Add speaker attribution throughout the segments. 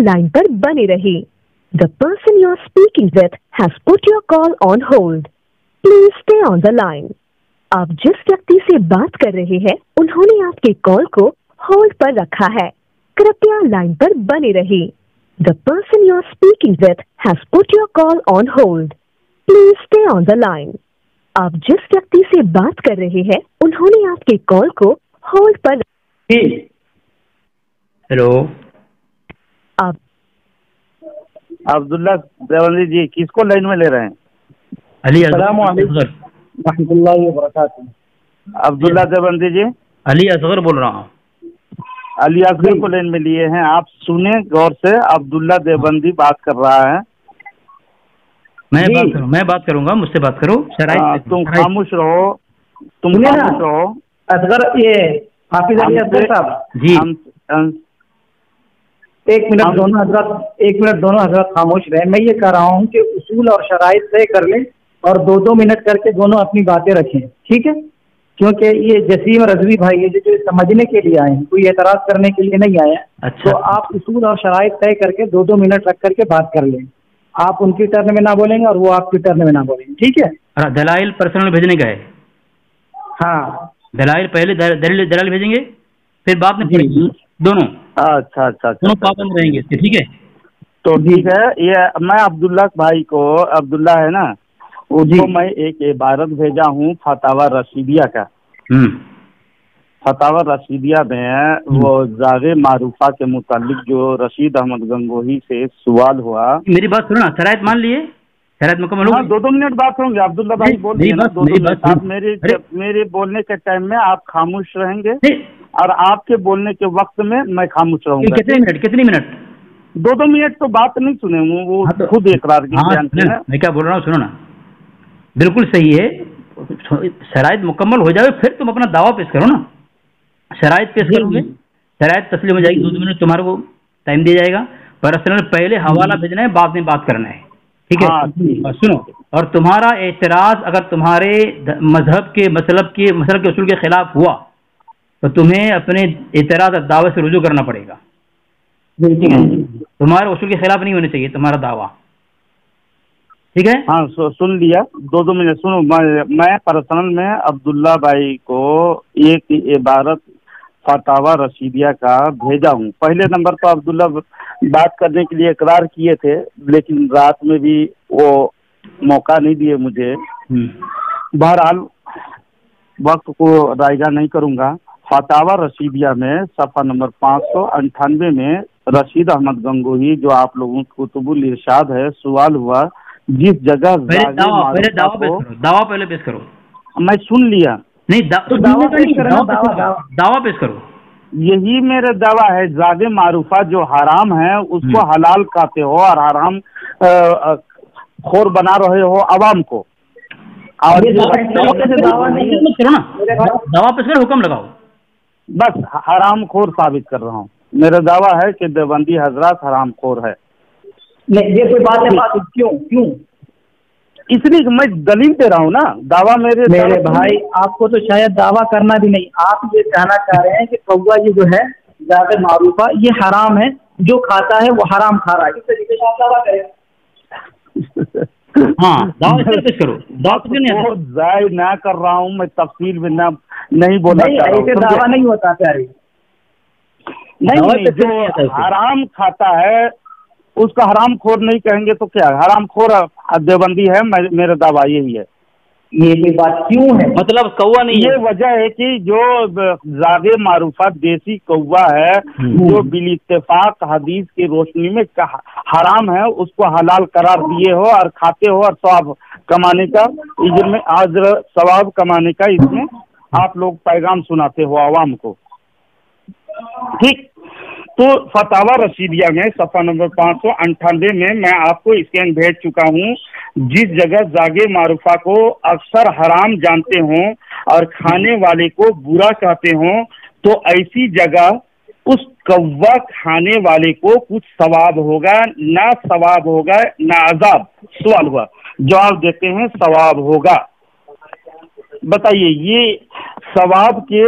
Speaker 1: Line पर बने रहिए। The person you are speaking with has put your call on hold. Please stay on the line. आप जिस व्यक्ति से बात कर रहे हैं उन्होंने आपके कॉल को होल्ड पर रखा है, कृपया लाइन पर बने रहिए। The person you are speaking with has put your call on hold. Please stay on the line. आप जिस व्यक्ति से बात कर रहे हैं उन्होंने आपके कॉल को होल्ड पर।
Speaker 2: हेलो,
Speaker 1: आप
Speaker 3: अब्दुल्ला देवबंदी जी किसको लाइन में ले रहे हैं?
Speaker 2: अली
Speaker 3: अब्दुल्ला देवबंदी जी,
Speaker 2: अली असगर बोल रहा हूँ।
Speaker 3: अली असगर को लाइन में लिए हैं। आप सुने गौर से, अब्दुल्ला देवबंदी बात कर रहा है।
Speaker 2: मैं बात करूंगा, मुझसे बात करो।
Speaker 3: तुम खामोश रहो, तुम खामोश रहो।
Speaker 4: असगर, ये हाफिज अली असगर साहब
Speaker 2: जी,
Speaker 4: एक मिनट दोनों हजरत खामोश रहे। मैं ये कह रहा हूँ कि उसूल और शराइत तय कर लें और 2-2 मिनट करके दोनों अपनी बातें रखें, ठीक है? क्योंकि ये जसीम रजवी भाई ये जो समझने के लिए आए हैं, कोई एतराज करने के लिए नहीं आए।
Speaker 2: अच्छा।
Speaker 4: तो आप उसूल और शराइत तय करके 2-2 मिनट रख करके बात कर लें। आप उनकी टर्न में ना बोलेंगे और वो आपकी टर्न में ना बोलेंगे, ठीक है?
Speaker 2: दलाइल पर्सनल भेजने का है।
Speaker 4: हाँ,
Speaker 2: दलाइल पहले दलाइल भेजेंगे, फिर बाद में दोनों।
Speaker 3: अच्छा,
Speaker 2: दोनों पाबंद रहेंगे इसके, ठीक है?
Speaker 3: तो ठीक है। ये मैं अब्दुल्ला भाई को, अब्दुल्ला है ना, उसको मैं एक इबारत भेजा हूँ फतावा रशीदिया का। फतावा रशीदिया में वो जागे मारूफा के मुतालिक जो रशीद अहमद गंगोही से सवाल हुआ।
Speaker 2: मेरी बात सुनो ना, शराइत मान लिए, शराइत मुकम्मल हो।
Speaker 3: 2-2 मिनट बात होंगे। अब्दुल्ला भाई बोल रहे हैं ना, 2-2 मिनट। आप मेरे बोलने के टाइम में आप खामोश रहेंगे और आपके बोलने के वक्त में मैं खामोश रहूंगा।
Speaker 2: कितनी मिनट?
Speaker 3: 2-2 मिनट तो बात नहीं सुने, वो खुद इकरार की।
Speaker 2: मैं क्या बोल रहा हूँ, सुनो ना, बिल्कुल सही है। शराइत मुकम्मल हो जाए फिर तुम अपना दावा पेश करो ना। शराइत पेश करोगे, शराइत तस्लीम हो जाएगी, 2 मिनट तुम्हारे को टाइम दिया जाएगा। पर्सनल पहले हवाला भेजना है, बाद में बात करना है, ठीक है? और सुनो, और तुम्हारा एतराज अगर तुम्हारे मजहब के मसलब के उसूल के खिलाफ हुआ तो तुम्हें अपने एतराज और दावे से रुजू करना पड़ेगा, ठीक है? तुम्हारे उसूल के खिलाफ नहीं होने चाहिए तुम्हारा दावा, ठीक है?
Speaker 3: हाँ, सुन लिया। 2-2 मिनट सुनो। मैं पर्सनल में अब्दुल्ला भाई को एक इबारत फतावा रशीदिया का भेजा हूँ। पहले नंबर पर अब्दुल्ला बात करने के लिए इकरार किए थे, लेकिन रात में भी वो मौका नहीं दिए मुझे। बहरहाल वक्त को रायगा नहीं करूँगा। फतावा रशीदिया में सफ़ा नंबर 598 में रशीद अहमद गंगोही जो आप लोगों को कुतुबुल इरशाद है, सवाल हुआ जिस जगह
Speaker 2: दावा पहले पेश करो।
Speaker 3: मैं सुन लिया।
Speaker 2: नहीं, दावा पेश करो।
Speaker 3: यही मेरा दावा है, जागे मारूफा जो हराम है उसको हलाल कहते हो और हराम खोर बना रहे हो अवाम को। और
Speaker 2: दावा पेश करो, हुक्म लगाओ।
Speaker 3: बस हराम खोर साबित कर रहा हूँ। मेरा दावा है कि देवबंदी हजरात हराम खोर है।
Speaker 4: नहीं, ये कोई बात है। क्यों?
Speaker 3: इसलिए मैं दलील दे रहा हूँ ना। दावा मेरे
Speaker 4: भाई, आपको तो शायद दावा करना भी नहीं। आप ये कहना चाह रहे हैं कि कौवा ये जो है जागे मारूफा ये हराम है, जो खाता है वो हराम खा रहा है। इस तरीके से आप दावा करें।
Speaker 2: हाँ, दावा पेश करो। दावा
Speaker 3: जाय ना कर रहा हूँ मैं, तफसील में ना नहीं बोला।
Speaker 4: ऐसे दावा नहीं होता प्यारे।
Speaker 3: नहीं, जो हराम खाता है उसका हराम खोर नहीं कहेंगे तो क्या? हराम खोर देवबंदी है। मेरा दावा यही है।
Speaker 4: ये बात क्यों है?
Speaker 2: मतलब कौवा नहीं,
Speaker 3: ये वजह है कि जो जागे मारूफा देसी कौवा है जो बिल-इत्तेफाक हदीस की रोशनी में हराम है, उसको हलाल करार दिए हो और खाते हो और सवाब कमाने का, इसमें आज सवाब कमाने का इसमें आप लोग पैगाम सुनाते हो आवाम को, ठीक? तो फतावा रशीदिया में सफ़ा नंबर 598 में मैं आपको स्कैन भेज चुका हूँ। जिस जगह जागे मारूफा को अक्सर हराम जानते हों और खाने वाले को बुरा कहते हों, तो ऐसी जगह उस कौवा खाने वाले को कुछ सवाब होगा, ना सवाब होगा ना अजाब। सवाल हुआ, जवाब देते हैं सवाब होगा। बताइए, ये सवाब के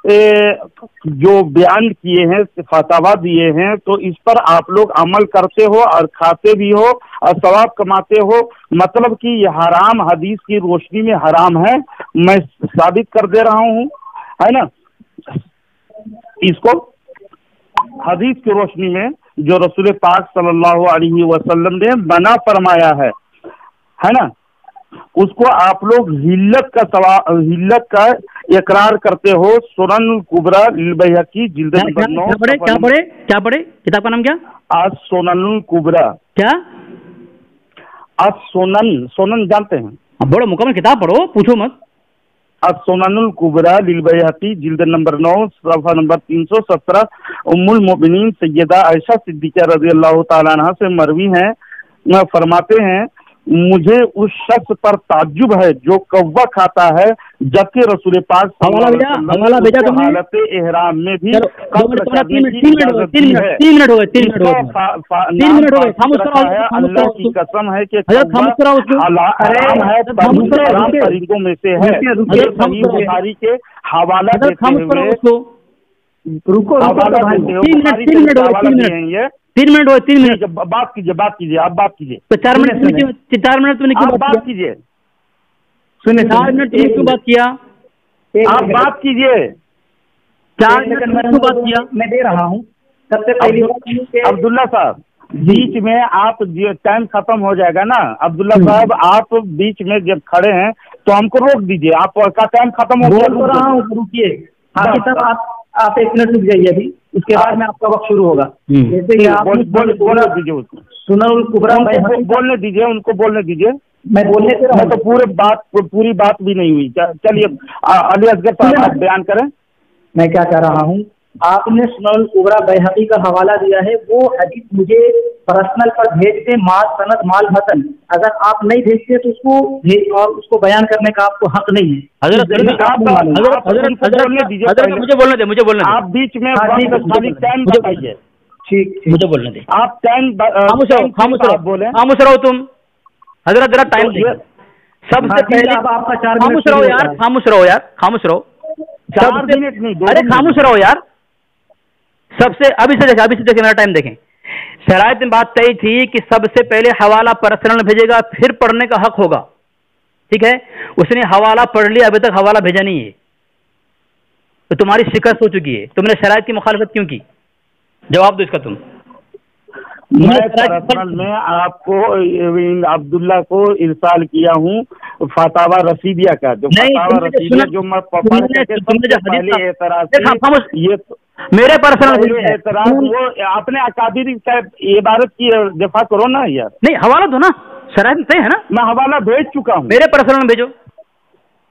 Speaker 3: जो बयान किए हैं, फतवा दिए हैं, तो इस पर आप लोग अमल करते हो और खाते भी हो और सवाब कमाते हो। मतलब कि ये हराम हदीस की रोशनी में हराम है, मैं साबित कर दे रहा हूँ, है ना। इसको हदीस की रोशनी में जो रसूल पाक सल्लल्लाहु अलैहि वसल्लम ने मना फरमाया है ना, उसको आप लोग हिल्लत का इकरार करते हो। सुनन कुबरा बैहकी जिल्द नंबर 9।
Speaker 2: क्या पढ़े किताब का नाम क्या?
Speaker 3: सुनन कुबरा।
Speaker 2: क्या?
Speaker 3: सुनन जानते हैं?
Speaker 2: बड़ो मुकम्मल किताब पढ़ो, पूछो मत।
Speaker 3: सुननुल कुबरा लिल बैहकी जिल्द नंबर 9 सफ़ा नंबर 317 उम्मुल मोमिनीन सैयदा आयशा सिद्दीक़ा रज़ियल्लाहु ताला अन्हा से मरवी हैं, फरमाते हैं मुझे उस शख्स पर ताज्जुब है जो कौवा खाता है जबकि रसूल पाक
Speaker 2: हवाला भेजा तुमने
Speaker 3: हालत इहराम में भी
Speaker 2: अल्लाह
Speaker 3: की कसम है कि परिंदों में से है। बुखारी के हवाला देते हुए
Speaker 2: रुको 3 मिनट हो 3 मिनट
Speaker 3: बात कीजिए आप बात कीजिए।
Speaker 2: तो 4 मिनट तुमने क्यों
Speaker 3: बात कीजिए?
Speaker 2: सुनिए 4 मिनट तुमने क्यों बात किया?
Speaker 3: आप बात कीजिए।
Speaker 2: 4 मिनट तुमने क्यों बात किया?
Speaker 4: मैं दे रहा हूँ। सबसे पहले
Speaker 3: अब्दुल्ला साहब, बीच में आप टाइम खत्म हो जाएगा ना। अब्दुल्ला साहब, आप बीच में जब खड़े हैं तो हमको रोक दीजिए। आपका टाइम खत्म हो गया।
Speaker 4: बोल रहा हूँ, रुकिए। आप 1 मिनट रुक जाइए अभी, उसके बाद में आपका वक्त शुरू होगा। जैसे कि आप
Speaker 3: बोलने दीजिए उसको,
Speaker 4: सुननुल कुबरा
Speaker 3: बोलने दीजिए, उनको बोलने दीजिए।
Speaker 4: मैं बोलने से रहा
Speaker 3: तो पूरी बात भी नहीं हुई। चलिए अली असगर साहब आप बयान करें।
Speaker 4: मैं क्या कह रहा हूँ, आपने सुननुल कुबरा बैहकी का हवाला दिया है, वो हदीस मुझे पर्सनल पर भेज दे, माल सनद माल मतन। अगर आप नहीं भेजते तो उसको बयान करने का आपको हक नहीं है।
Speaker 2: मुझे बोलने दे।
Speaker 3: आप बीच में टाइम बताइए।
Speaker 2: ठीक, मुझे बोलने दे।
Speaker 3: आप टाइम
Speaker 2: खामोश रहो तुम। हजरत जरा टाइम दे। सबसे पहले
Speaker 4: आपका 4
Speaker 2: खामोश रहो यार, खामोश रहो।
Speaker 3: 4 मिनट नहीं,
Speaker 2: अरे खामोश रहो यार। सबसे अभी से देखें मेरा टाइम देखें। शराइत में बात तय थी कि सबसे पहले हवाला पर्सनल भेजेगा, फिर पढ़ने का हक होगा। ठीक है, उसने हवाला पढ़ लिया, अभी तक हवाला भेजा नहीं है, तो तुम्हारी शिकस्त हो चुकी है। तुमने शराइत की मुखालफत क्यों की? जवाब दो इसका तुम।
Speaker 3: मैं पर्सनल में आपको अब्दुल्ला को इरसाल किया हूँ फतावा रसीदिया का, जो फतावा रसीदिया जो मैं पहले एतराज ये
Speaker 2: मेरे पर्सनल
Speaker 3: एतराज वो अपने अकाबिर इबारत की दफा करो ना यार।
Speaker 2: नहीं, हवाला दो ना, शराइत तय है ना।
Speaker 3: मैं हवाला भेज चुका हूँ,
Speaker 2: मेरे पर्सनल में भेजो।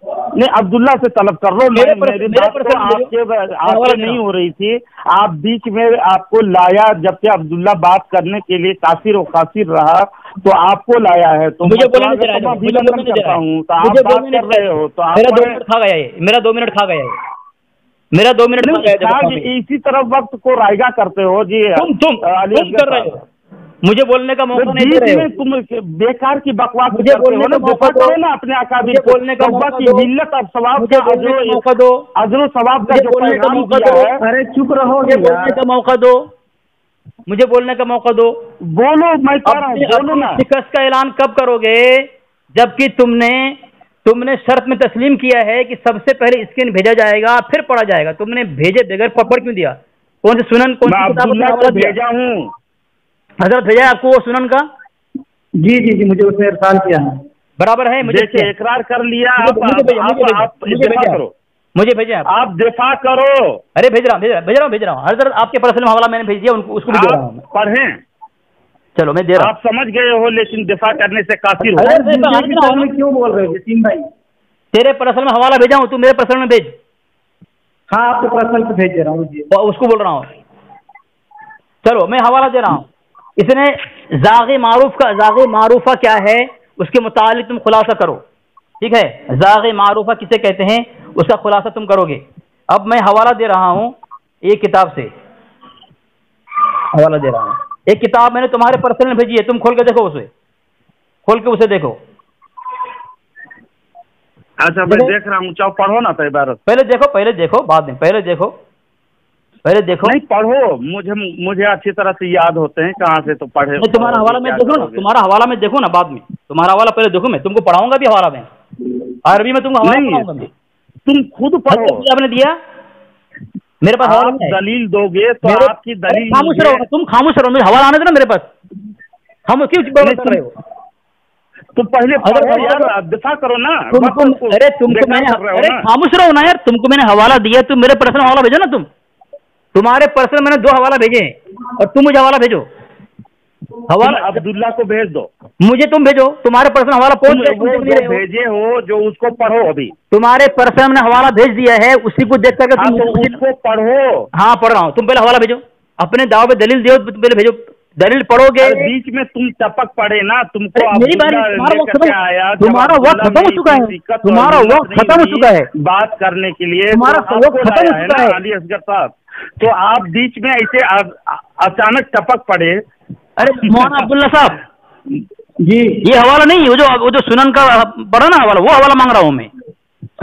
Speaker 3: नहीं, अब्दुल्ला से तलब कर लो। मेरी बात तो आपके नहीं हो रही थी। आप बीच में आपको लाया, जबकि अब्दुल्ला बात करने के लिए कासिर और खासिर रहा तो आपको लाया है। तो
Speaker 2: मुझे बोलने
Speaker 3: करता हूँ तो आप बात कर रहे हो तो
Speaker 2: मेरा 2 मिनट खा गया है। मेरा 2 मिनट खा गया है।
Speaker 3: इसी तरफ वक्त को रायगा करते हो जी।
Speaker 2: तुम कर रहे हो, मुझे बोलने का मौका नहीं दे रहे हो।
Speaker 3: तुम बेकार की बकवास
Speaker 2: मुझे बोलने का मौका दो
Speaker 3: ना अपने अकाबिर
Speaker 2: बोलने का मौका दो।
Speaker 3: मिल्लत और सवाब
Speaker 2: का
Speaker 3: अजर सवाब का जो पैगाम दिया है।
Speaker 4: अरे चुप रहो,
Speaker 2: मुझे बोलने का मौका दो, मुझे बोलने का मौका दो।
Speaker 3: बोलो, मैं कह रहा हूँ, बोलो ना।
Speaker 2: शिकस्त का ऐलान कब करोगे? जबकि तुमने शर्त में तस्लीम किया है कि सबसे पहले स्क्रीन भेजा जाएगा, फिर पढ़ा जाएगा। तुमने भेजे बगैर पढ़ क्यों दिया? कौन सी सुनन, कौन सी किताब
Speaker 3: भेजा हूँ?
Speaker 2: हजरत भेजा है आपको वो सुनन का?
Speaker 4: जी, मुझे उसने इरसाल किया है।
Speaker 2: बराबर है, मुझे
Speaker 3: इकरार कर लिया।
Speaker 2: मुझे भेजे
Speaker 3: आप दिफा करो।
Speaker 2: अरे भेज रहा हूँ। हजरत आपके पर्सनल हवाला मैंने भेज दिया, उसको भी दे रहा हूँ।
Speaker 3: पढ़ें।
Speaker 2: चलो मैं दे रहा हूँ।
Speaker 3: आप समझ गए हो, लेकिन दिफा करने से काफिर हो।
Speaker 4: क्यों बोल रहे हो जसीम भाई?
Speaker 2: तेरे पर्सनल में हवाला भेजा हूँ, तू मेरे पर्सनल में भेज।
Speaker 4: हाँ, आपके पर्सनल पे भेज दे रहा हूँ,
Speaker 2: उसको बोल रहा हूँ। चलो मैं हवाला दे रहा हूँ। इसने ज़ाग़े मारूफा क्या है उसके मुतालिक तुम खुलासा करो। ठीक है, ज़ाग़े मारूफा किसे कहते हैं उसका खुलासा तुम करोगे। अब मैं हवाला दे रहा हूँ एक किताब से, हवाला दे रहा हूँ। एक किताब मैंने तुम्हारे पर्सनल में भेजी है, तुम खोल के देखो, उसे खोल के उसे देखो।
Speaker 3: अच्छा मैं देख रहा हूँ, चाहो पढ़ो ना तो इबारत।
Speaker 2: पहले देखो बाद में, पहले देखो।
Speaker 3: नहीं पढ़ो, मुझे अच्छी तरह से याद होते हैं, कहाँ से तो पढ़े।
Speaker 2: तुम्हारा हवाला में देखो ना, तुम्हारा हवाला में देखो ना बाद में, तुम्हारा हवाला पहले देखो, मैं तुमको पढ़ाऊंगा भी हवाला में, अरबी में तुमको हवाला पढ़ाऊंगा।
Speaker 3: तुम खुद पढ़ो।
Speaker 2: आपने दिया मेरे पास हवाला है।
Speaker 3: दलील दोगे तो आपकी दलील।
Speaker 2: खामोश रहो, तुम खामोश रहो, मुझे हवाला आने दो ना मेरे पास। हम क्यों कर रहे हो?
Speaker 3: तुम पहले यार दिफा करो ना।
Speaker 2: अरे तुमको मैंने, अरे खामोश रहो ना यार, तुमको मैंने हवाला दिया, तुम मेरे पर्सनल हवाला भेजो ना। तुम्हारे पर्सनल मैंने 2 हवाला भेजे और तुम मुझे हवाला भेजो। हवाला
Speaker 3: अब्दुल्ला को भेज दो,
Speaker 2: मुझे तुम भेजो। तुम्हारे पर्सनल हवाला कौन
Speaker 3: भेजे हो जो उसको पढ़ो। अभी
Speaker 2: तुम्हारे पर्सनल मैंने हवाला भेज दिया है, उसी को देख करके तुम
Speaker 3: उसको पढ़ो।
Speaker 2: हाँ पढ़ रहा हूँ, तुम पहले हवाला भेजो, अपने दाव पे दलील दो, तुम पहले भेजो। दलील पढ़ोगे,
Speaker 3: बीच में तुम टपक पड़े ना, तुमको
Speaker 2: मेरी बात, तुम्हारा वक्त खत्म हो चुका है, तुम्हारा वक्त खत्म हो चुका है
Speaker 3: बात करने के लिए,
Speaker 2: तुम्हारा वक्त खत्म हो चुका है
Speaker 3: अली असगर साहब। तो आप बीच में ऐसे अचानक टपक पड़े।
Speaker 2: अरे मौलाना अब्दुल्ला साहब
Speaker 4: जी,
Speaker 2: ये हवाला नहीं, वो जो सुनन का पढ़ा ना हवाला, वो हवाला मांग रहा हूँ मैं।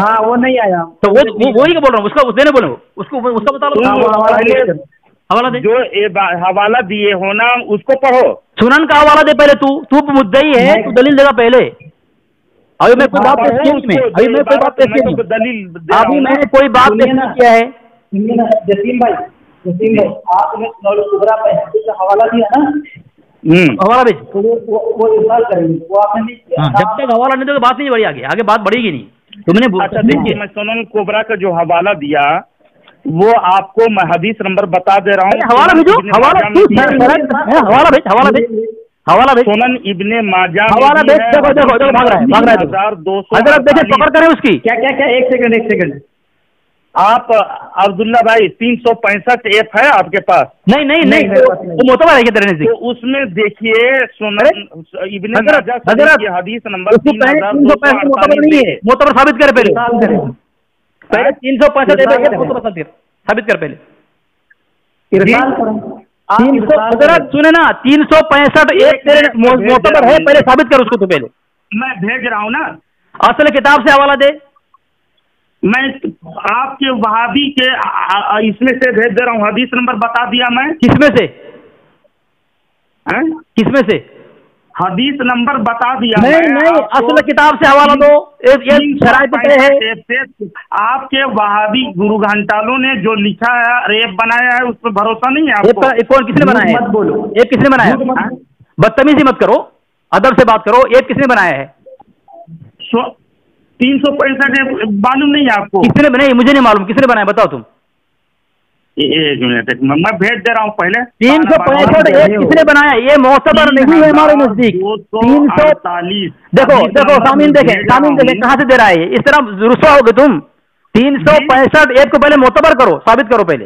Speaker 4: हाँ वो नहीं आया,
Speaker 2: तो वही का बोल रहा हूँ, उसका देने बोलो, उसका बता लो। हवाला दे, जो
Speaker 3: हवाला दिए हो ना उसको पढ़ो।
Speaker 2: सुनन का हवाला दे पहले। तू मुद्दई है, तू दलील देगा पहले। अभी मैं कोई बात पेश किया उसमें, अभी मैं कोई बात पेश किया नहीं, अभी मैंने कोई बात पेश नहीं किया है।
Speaker 4: जसीम भाई आपने कुबरा पे हवाला दिया ना,
Speaker 2: हवाला भेज,
Speaker 4: वो इस्तेमाल करेंगे, वो आपने नहीं किया।
Speaker 2: जब तक हवाला नहीं दे तो बात नहीं बढ़ी, आगे बात बढ़ेगी नहीं। तुमने
Speaker 3: अच्छा देखिए, मैं सुनन कुबरा का जो हवाला दिया वो आपको मैं हदीस नंबर बता दे रहा हूँ।
Speaker 2: हवाला भेजो, हवाला भेज। सुनन इब्ने माजा,
Speaker 3: हवाला भेज। देखो
Speaker 2: भाग रहा है
Speaker 3: 1200।
Speaker 2: हजरत देखे पकड़ करें उसकी।
Speaker 4: क्या एक सेकंड
Speaker 3: आप अब्दुल्ला भाई 365 एफ है आपके पास?
Speaker 2: नहीं वो मोतबर है तरह से।
Speaker 3: तो उसमें देखिए सुनन इब्ने माजा की हदीस नंबर
Speaker 2: 3248 मोतबर साबित करे पहले 365 साबित कर पहले। सुने ना 365 एक तेरे मोतबर है, पहले साबित कर उसको। तो पहले
Speaker 3: मैं भेज रहा हूँ ना,
Speaker 2: असल किताब से हवाला दे।
Speaker 3: मैं आपके वहाबी के इसमें से भेज दे रहा हूँ, हदीस नंबर बता दिया मैं।
Speaker 2: किसमें से
Speaker 3: हदीस नंबर बता दिया।
Speaker 2: नहीं असल किताब से हवाला दो। ये शराइत है।
Speaker 3: आपके वहाबी गुरु घंटालों ने जो लिखा है, रेप बनाया है, उस पर भरोसा नहीं है आपको?
Speaker 2: कौन किसने बनाया है?
Speaker 4: मत बोलो,
Speaker 2: ये किसने बनाया? बदतमीजी मत करो, अदब से बात करो। ये किसने बनाया है?
Speaker 3: 365 मालूम नहीं है आपको?
Speaker 2: किसने बनाया? मुझे नहीं मालूम किसने बनाया, बताओ तुम।
Speaker 3: एक मिनट, मैं भेज दे रहा हूँ पहले।
Speaker 2: 365 एक किसने बनाया? ये मोतबर नहीं है हमारे नजदीक।
Speaker 3: 348
Speaker 2: देखो सामीन देखें कहाँ से दे रहा है। इस तरह रुस्वा होगे तुम। 365 एक को पहले मोतबर करो, साबित करो पहले।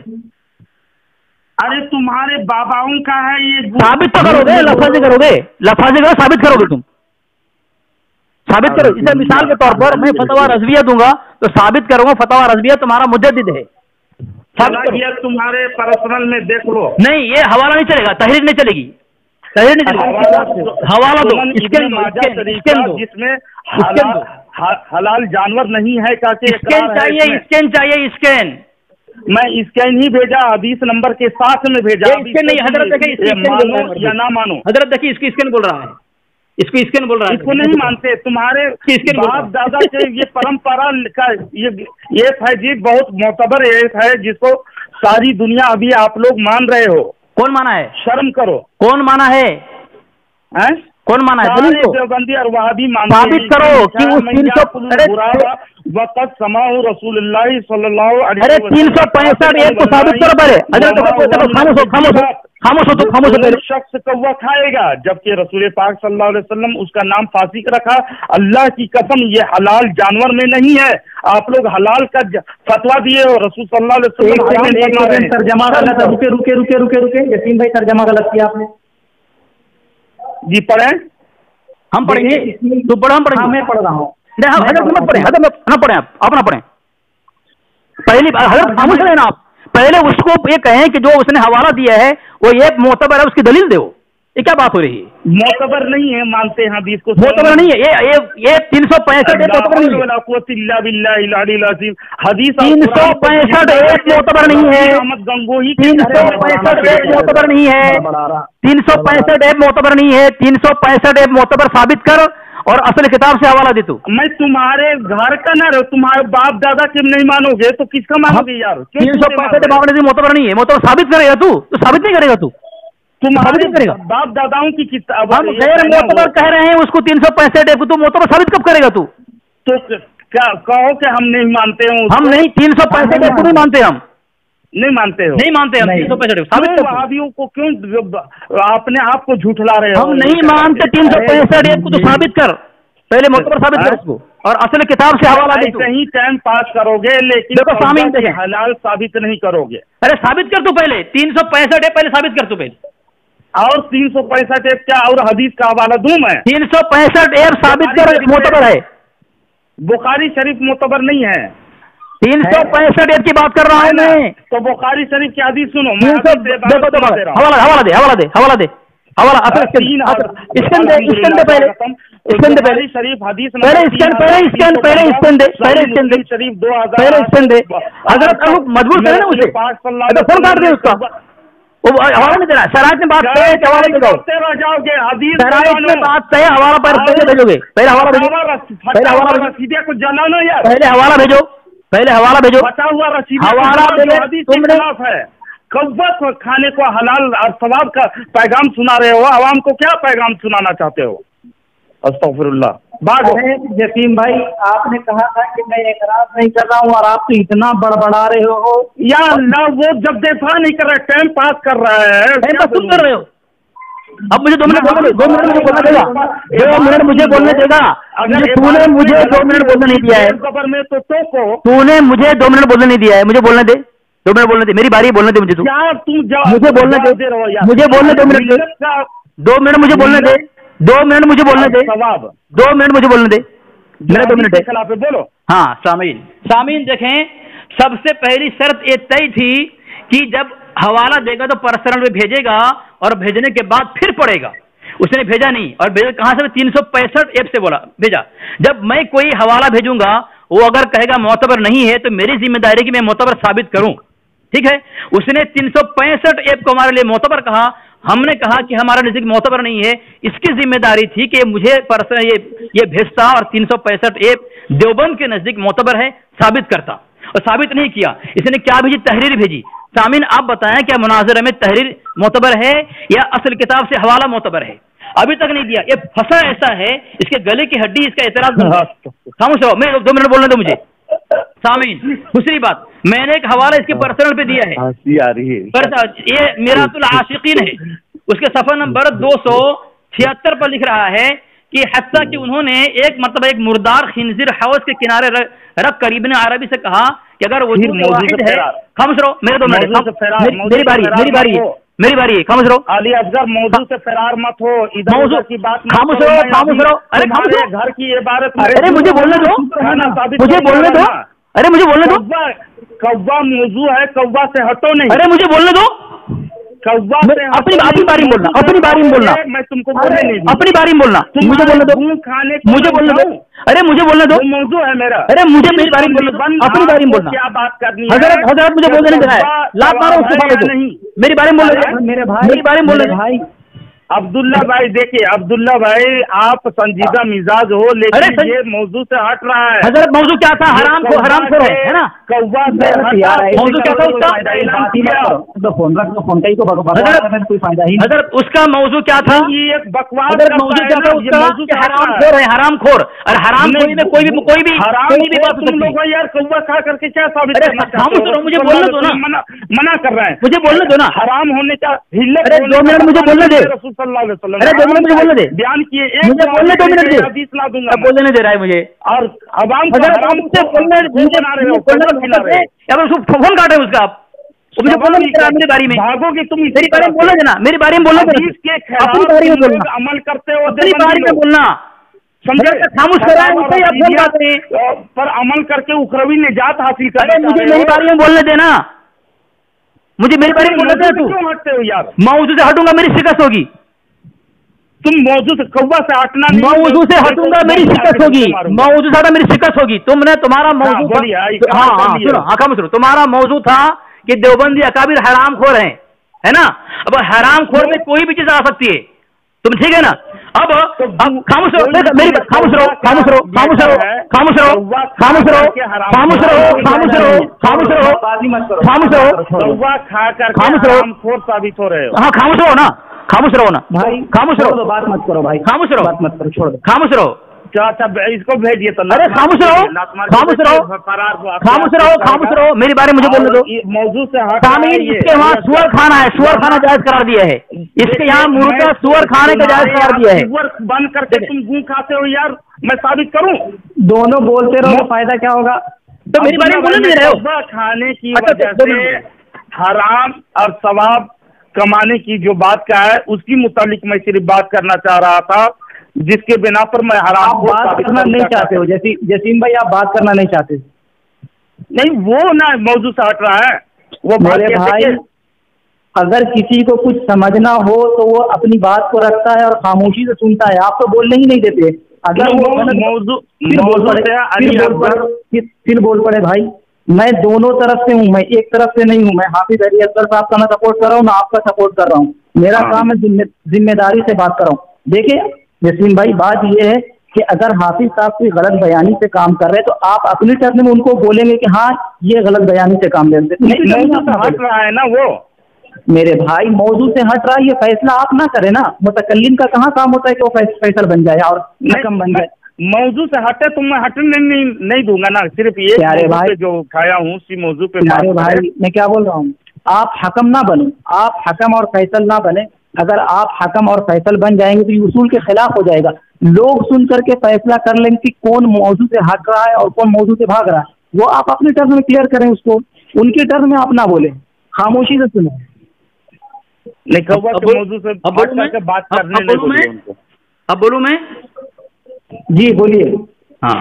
Speaker 3: अरे तुम्हारे बाबाओं का है ये।
Speaker 2: साबित तो करोगे, लफाजी करोगे, साबित करोगे तुम, साबित करो। इसे मिसाल के तौर पर मैं फतवा रज़विया दूंगा तो साबित करूंगा फतवा रज़विया तुम्हारा मुजद्दिद है।
Speaker 3: तुम्हारे पर्सनल में देख लो। नहीं, ये हवाला नहीं चलेगा, तहरीर नहीं चलेगी। हवाला दो, जिसमें हलाल जानवर नहीं है। स्कैन चाहिए स्कैन। मैं स्कैन ही भेजा, हदीस नंबर के साथ में भेजा। स्कैन नहीं, हजरत देखिए, मानो या ना मानो। हजरत देखिए, इसकी स्कैन बोल रहा है, इसको स्कैन बोल रहा है। इसको नहीं मानते। तुम्हारे बाप दादा के ये परंपरा का ये है जी, बहुत मोतबर एक है जिसको सारी दुनिया अभी आप लोग मान रहे हो। कौन माना है? शर्म करो। कौन माना है? कौन माना है? देवबंदी और वहाबी मानते हैं। साबित करो कि उस 300 वक़्त समाउ रसूलुल्लाह सल्लल्लाहु अलैहि वसल्लम। अरे 365 एक को साबित करो पहले। खामोश हो पहले। शख्स कौवा खाएगा, जबकि रसूल पाक सल्लल्लाहु अलैहि वसल्लम उसका नाम फासी रखा। अल्लाह की कसम ये हलाल जानवर में नहीं है। आप लोग हलाल का फतवा दिए हो, रसूल सल्लल्लाहु अलैहि वसल्लम।
Speaker 4: तर्जमा गलत है। रुके यसीन भाई, तर्जमा गलत किया आपने
Speaker 3: जी। पढ़े,
Speaker 2: हम पढ़ेंगे। तू पढ़ो, हम पढ़ेंगे।
Speaker 4: मैं पढ़ रहा हूँ।
Speaker 2: मत पढ़े, ना पढ़े, आप ना पढ़े। पहली हजरत खामोश रहना आप। पहले उसको ये कहें कि जो उसने हवाला दिया है वो ये मोतबर है, उसकी दलील दो। ये क्या बात हो रही है?
Speaker 3: मोतबर नहीं है, मानते हैं हदीस को,
Speaker 2: मोतबर नहीं है। ये 365 मोतबर नहीं है।
Speaker 3: हदीस
Speaker 2: 365 मोतबर नहीं है। 365 मोतबर नहीं है। 365 मोतबर नहीं है। 365 मोतबर साबित कर और असल किताब से हवाला दे तू।
Speaker 3: मैं तुम्हारे घर का ना रहो, तुम्हारे बाप दादा के नहीं मानोगे तो किसका मानोगे यार?
Speaker 2: 365 मोतबर नहीं है। मोतबर साबित करेगा तू साबित नहीं करेगा तू
Speaker 3: तुम्हारे बाप दादाओं की किताब
Speaker 2: हम गैर मोतबर कह रहे हैं उसको 365 तू मोतबर साबित कब करेगा तू?
Speaker 3: तो क्या कहो कि हम नहीं मानते हो?
Speaker 2: हम नहीं 365 को नहीं मानते, हम
Speaker 3: नहीं मानते हो,
Speaker 2: नहीं मानते हम 365 साबित कर।
Speaker 3: वहाबियों को क्यों अपने आप को झूठला रहे हो?
Speaker 2: हम नहीं मानते 365 को, तो साबित कर, पहले मोतबर साबित कर इसको और असल किताब से हवाला दे।
Speaker 3: ऐसे ही टाइम पास करोगे लेकिन
Speaker 2: देखो सामीन देखें,
Speaker 3: हलाल साबित नहीं करोगे।
Speaker 2: अरे साबित कर तू पहले 365 पहले साबित कर तू पहले।
Speaker 3: और 365 क्या और हदीस का हवाला दूं मैं?
Speaker 2: 365 साबित कर मोतबर है।
Speaker 3: बुखारी शरीफ मोतबर नहीं है।
Speaker 2: 365 की बात कर रहा हूँ मैं।
Speaker 3: तो बुखारी शरीफ की हदीस सुनो,
Speaker 2: देखो हवाला दे हवाला
Speaker 3: पहले शरीफ हदीस शरीफ 2000
Speaker 2: हजरत मजबूर करे ना उसे, फोन काट दे उसका, वो हवाला नहीं दे रहा। शराइत में बात है, हवाला दे दो।
Speaker 3: जाओगे हदीस
Speaker 2: शराइत में बात है, हवाला पर पहले भेजोगे, पहले हवाला भेजो, पहले हवाला
Speaker 3: रसीदिया को जाना ना यार,
Speaker 2: पहले हवाला भेजो, पहले हवाला भेजो।
Speaker 3: बचा हुआ रसीद
Speaker 2: हवाला
Speaker 3: तुमने है। कौवा खाने को हलाल और सवाब का पैगाम सुना रहे हो, आवाम को क्या पैगाम सुनाना चाहते हो? अस्तगफिरुल्लाह।
Speaker 4: जसीम भाई आपने कहा था कि मैं एतराज नहीं कर रहा हूँ और आप तो इतना बड़बड़ा रहे हो।
Speaker 3: या अल्लाह, वो जब दफा नहीं कर रहा, टाइम पास कर रहा है,
Speaker 2: तुम कर रहे हो। अब मुझे 2 मिनट बोलने दे, 2 मिनट मुझे बोलने देगा, 2 मिनट मुझे बोलने देगा। तूने मुझे 2 मिनट बोलने नहीं दिया है, तूने मुझे 2 मिनट बोलने नहीं दिया है, मुझे बोलने दे, 2 मिनट बोलने दे, मेरी बारी बोलने दे मुझे। तू मुझे बोलने दे, मुझे बोलने 2 मिनट दे, 2 मिनट मुझे बोलने दे, 2 मिनट मुझे बोलने दे, 2 मिनट मुझे बोलने दे, मेरा 2 मिनट है।
Speaker 3: बोलो।
Speaker 2: हाँ सामीन देखें, सबसे पहली शर्त ये तय थी कि जब हवाला देगा तो पर्सनल में भेजेगा और भेजने के बाद फिर पढ़ेगा। उसने भेजा नहीं, और भेजा कहां से? 365 ऐप से बोला भेजा। जब मैं कोई हवाला भेजूंगा, वो अगर कहेगा मोतबर नहीं है तो मेरी जिम्मेदारी कि मैं मोतबर साबित करूं, ठीक है। उसने 365 ऐप को हमारे लिए मोतबर कहा, हमने कहा कि हमारा नजदीक मोतबर नहीं है। इसकी जिम्मेदारी थी कि मुझे पर्सन ये भेजता और 365 ऐप देवबंद के नजदीक मोतबर है साबित करता, और साबित नहीं किया। इसने क्या भेजी? तहरीर भेजी। सामीन आप बताएं, क्या मुनाजरे में तहरीर मोतबर है या असल किताब से हवाला मोतबर है? अभी तक नहीं दिया। ये फंसा ऐसा है, इसके गले की हड्डी, इसका एतराज। खामोश रहो, मैं 2 मिनट बोलने दो मुझे। सामीन, दूसरी बात, मैंने एक हवाला इसके पर्सनल पे दिया है, ये मिरातुल आशिकीन है, उसके सफा नंबर 276 पर लिख रहा है कि हत्ता कि उन्होंने एक मतलब एक मुर्दार खिंजीर हौज के किनारे रख कर इब्न अरबी से कहा कि अगर वजूद वाहिद है। खामोश रहो, मेरे 2 मिनट, मेरी बारी है, खामोश रहो।
Speaker 3: अली असगर मौजू से फरार मत हो,
Speaker 2: मौजू
Speaker 3: की बात
Speaker 2: खामोश रहो। अरे खामोश रहो,
Speaker 3: घर की इबारत।
Speaker 2: अरे मुझे बोलने दो, मुझे बोलने दो, अरे मुझे बोलने दो।
Speaker 3: कौवा मौजू है, कौवा से हटो नहीं।
Speaker 2: अरे मुझे बोलने दो,
Speaker 3: कौवा से
Speaker 2: अपनी बारी में बोलना, अपनी बारी में बोलना,
Speaker 3: मैं तुमको बोलने नहीं,
Speaker 2: अपनी बारी में बोलना, मुझे बोलने दो,
Speaker 3: खाने
Speaker 2: मुझे बोलने दो। अरे मुझे बोलने दो,
Speaker 3: मौजू है मेरा।
Speaker 2: अरे मुझे मेरी बारी में बोलने दो, अपनी बारी में बोलना।
Speaker 3: क्या बात करनी है?
Speaker 2: हजरत मुझे बोलने नहीं दे रहा है, लात मारो उसको, नहीं मेरी बारी में बोलने दो,
Speaker 4: मेरे भाई,
Speaker 2: मेरी बारी में बोलने भाई।
Speaker 3: अब्दुल्ला भाई, देखिए अब्दुल्ला भाई, आप संजीदा मिजाज हो, लेकिन ये मौजू से हट रहा है।
Speaker 2: हजरत मौजू क्या था? हराम खोर है ना?
Speaker 3: कौवा से
Speaker 2: मौजू क्या था उसका? हजरत उसका मौजू क्या था?
Speaker 3: ये एक बकवास
Speaker 2: मौजू क्या था उसका? हराम खोर है, हराम खोर। और हराम खोरी में कोई भी बात
Speaker 3: तुम लोग यार कौवा खा करके क्या साबित करना चाहते हो?
Speaker 2: मुझे बोलने दो ना,
Speaker 3: मना कर रहे हैं,
Speaker 2: मुझे बोलने दो ना।
Speaker 3: हराम होने का हिल्लत।
Speaker 2: अरे 2 मिनट मुझे बोलने दे,
Speaker 3: अरे
Speaker 2: 2 मिनट मुझे बोलने दे,
Speaker 3: बयान किए,
Speaker 2: मुझे बोलने 2 मिनट दे,
Speaker 3: ला दूंगा,
Speaker 2: बोलने नहीं दे रहा है मुझे।
Speaker 3: और अवाम
Speaker 2: फोन काटे उसका, आप मुझे बोलने नहीं दे रहा मेरी बारी में।
Speaker 3: भागोगे तुम,
Speaker 2: मेरी बारी में बोलने देना, मेरी बारी में बोलने देना, अपनी बारी में बोलना,
Speaker 3: अमल करते हो,
Speaker 2: अपनी बारी में बोलना, समझे? खामोश कर रहा है मुझसे, आप फोन काट रहे हैं,
Speaker 3: पर अमल करके उखरवी निजात हासिल कर।
Speaker 2: अरे मुझे मेरी बारी में बोलने देना, मुझे मेरी बारी में बोलने देना। तू
Speaker 3: क्यों हटते हो यार?
Speaker 2: मौजू से हटूंगा, मेरी शिकस्त होगी।
Speaker 3: तुम मौजू से कौवा से हटना नहीं,
Speaker 2: मौजू से हटूंगा मेरी शिकस्त होगी, मौजू से मेरी शिकस्त होगी। तुमने तुम्हारा मौजू सुनो, तुम्हारा मौजू था कि देवबंदी अकाबिर हराम खोर है ना। अब हराम खोर में कोई भी चीज आ सकती है, तुम ठीक है ना। अब खामोश रहो, मेरी खामोश रहो, खामोश रहो, खामोश रहो, खामोश रहो, खामोश रहो, खामोश रहो, खामोश रहो, खामोश रहो, खामोश रहो, खामोश रहो,
Speaker 3: खोर साबित हो रहे हो।
Speaker 2: हाँ खामोश रहो ना, खामोश रहो ना
Speaker 4: भाई,
Speaker 2: खामोश रहो,
Speaker 4: बात मत करो भाई,
Speaker 2: खामोश रहो,
Speaker 4: बात मत करो, छोड़ दो,
Speaker 2: खामोश रहो।
Speaker 3: अच्छा इसको भेजिए तो।
Speaker 2: अरे खामोश रहो, खामोश रहो, खामोश रहो, खामोश रहो, मेरी बारे मुझे बोलने दो।
Speaker 3: मौजू से
Speaker 2: सामीन, इसके वहाँ सुअर खाना है, सुअर खाना जायज करार दिया है, इसके यहाँ मुर्गा सुअर खाने का जायज करार दिया है।
Speaker 3: सुअर बंद करके तुम गू खाते हो यार, मैं साबित करूं?
Speaker 4: दोनों बोलते रहो तो फायदा क्या होगा?
Speaker 2: तो मेरी बारे में बोलने नहीं रहे हो।
Speaker 3: खाने की वजह से हराम और सवाब कमाने की जो बात का है उसकी मुतालिक मैं सिर्फ बात करना चाह रहा था, जिसके बिना पर मैं हराम
Speaker 4: आप बात करना नहीं चाहते हो। जसीम भाई आप बात करना नहीं चाहते?
Speaker 3: नहीं, वो ना मौजू से हट रहा है वो।
Speaker 4: मेरे भाई अगर किसी को कुछ समझना हो तो वो अपनी बात को रखता है और खामोशी से सुनता है, आप तो बोलने ही नहीं देते। अगर वो
Speaker 3: मौजू
Speaker 4: फिर बोल पड़े भाई, मैं दोनों तरफ से हूँ, मैं एक तरफ से नहीं हूँ। मैं हाफिज अली असगर साहब का ना सपोर्ट कर रहा हूँ ना आपका सपोर्ट कर रहा हूँ। मेरा काम है जिम्मेदारी से बात कर रहा हूँ। देखिए जसीम भाई, बात ये है कि अगर हाफिज साहब कोई गलत बयानी से काम कर रहे हैं तो आप अपनी टर्म में उनको बोलेंगे कि हाँ ये गलत बयानी से काम ले रहे हैं।
Speaker 3: हट रहा है ना वो
Speaker 4: मेरे भाई, मौजू से हट रहा है, ये फैसला आप ना करें ना। मुतकल्लिम का कहाँ काम होता है कि वो फैसल बन जाए और नकम बन जाए।
Speaker 3: मौजू से हटे तो मैं हटने नहीं दूंगा ना, सिर्फ ये
Speaker 4: प्यारे भाई
Speaker 3: जो खाया हूँ उसी मौजू पे।
Speaker 4: प्यारे भाई मैं क्या बोल रहा हूँ, आप हकम ना बनो, आप हकम और फैसल ना बने। अगर आप हकम और फैसल बन जाएंगे तो ये उसूल के खिलाफ हो जाएगा। लोग सुन करके फैसला कर लेंगे कि कौन मौजू से हट रहा है और कौन मौजू से भाग रहा है। वो आप अपने टर्म में क्लियर करें उसको, उनके टर्म में आप ना बोले, खामोशी से सुने।
Speaker 3: मौजू से बात करने
Speaker 2: अब बोलूं मैं?
Speaker 4: जी बोलिए।
Speaker 2: हाँ,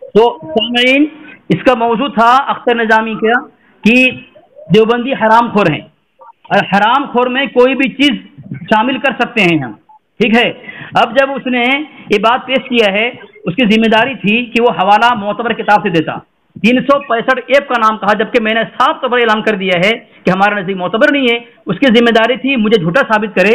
Speaker 2: तो सामीन, इसका मौजू था अख्तर निजामी का कि देवबंदी हराम खोर हैं और हराम खोर में कोई भी चीज शामिल कर सकते हैं हम, ठीक है। अब जब उसने ये बात पेश किया है, उसकी जिम्मेदारी थी कि वो हवाला मोतबर किताब से देता। 365 ऐप का नाम कहा, जबकि मैंने साफ तौर पर ऐलान कर दिया है कि हमारा नजदीक मोतबर नहीं है। उसकी जिम्मेदारी थी मुझे झूठा साबित करे,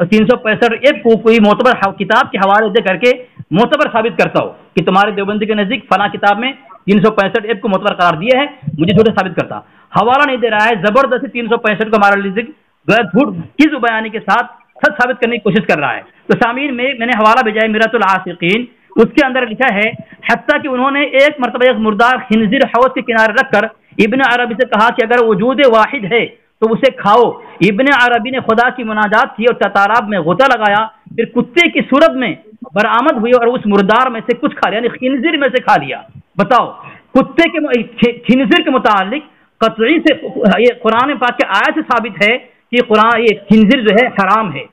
Speaker 2: 365 ऐप को कोई मोतबर किताब के हवाले दे करके मोतबर साबित करता हो कि तुम्हारे देवबंदी के नजदीक फला किताब में 365 ऐप को मोतबर करार दिया है, मुझे झूठा साबित करता। हवाला नहीं दे रहा है, जबरदस्ती 365 को हमारा नजदीक झूठ किस बयानी के साथ सच साबित करने की कोशिश कर रहा है। तो सामीन मैंने हवाला भेजा है मिरातुल आशिकीन, उसके अंदर लिखा है हत्ता कि उन्होंने एक मरतबा एक मुर्दार खिंजीर हौज के किनारे रखकर इब्न अरबी से कहा कि अगर वजूद वाहिद है तो उसे खाओ। इब्न अरबी ने खुदा की मुनाजात की और तालाब में गोता लगाया, फिर कुत्ते की सूरत में बरामद हुई और उस मुर्दार में से कुछ खा लिया, यानी खिंजीर में से खा लिया। बताओ, कुत्ते के खिंजीर के मुतालिक कतई से ये कुरान पाक के आयत से साबित है कि कुरान ये खिंजीर जो है हराम है।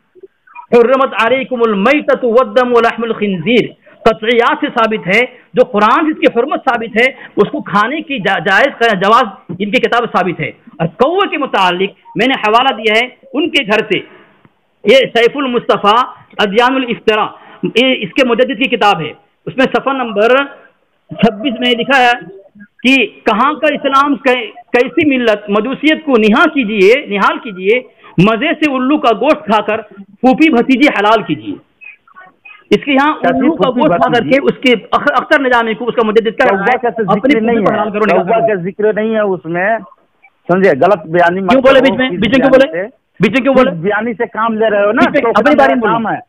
Speaker 2: हुर्रमत अलैकुमुल मैततु वद्दम व लहमुल खिंजीर कतईयात से साबित है, जो कुरान जिसकी हुर्मत साबित है उसको खाने की जायज़ जवाज इनकी किताब साबित है। और कौवे के मुतालिक मैंने हवाला दिया है उनके घर से, ये सैफुल मुस्तफ़ा अदयानुल इफ्तरा, ये इसके मुजद्दिद की किताब है, उसमें सफ़ा नंबर 26 में लिखा है कि कहाँ का इस्लाम कैसी मिल्लत, मजूसियत को निहाल कीजिए, मज़े से उल्लू का गोश्त खाकर फूफी भतीजी हलाल कीजिए। इसके यहाँ उल्लू का गोश्त खा करके उसके अख्तर निजामी को उसका मुजद्दिद का
Speaker 3: जिक्र नहीं है उसमें, समझे? गलत बयानी
Speaker 2: क्यों बोले बीच में क्यों बोले?
Speaker 3: बयानी से काम ले रहे हो ना, अपनी बारी काम है।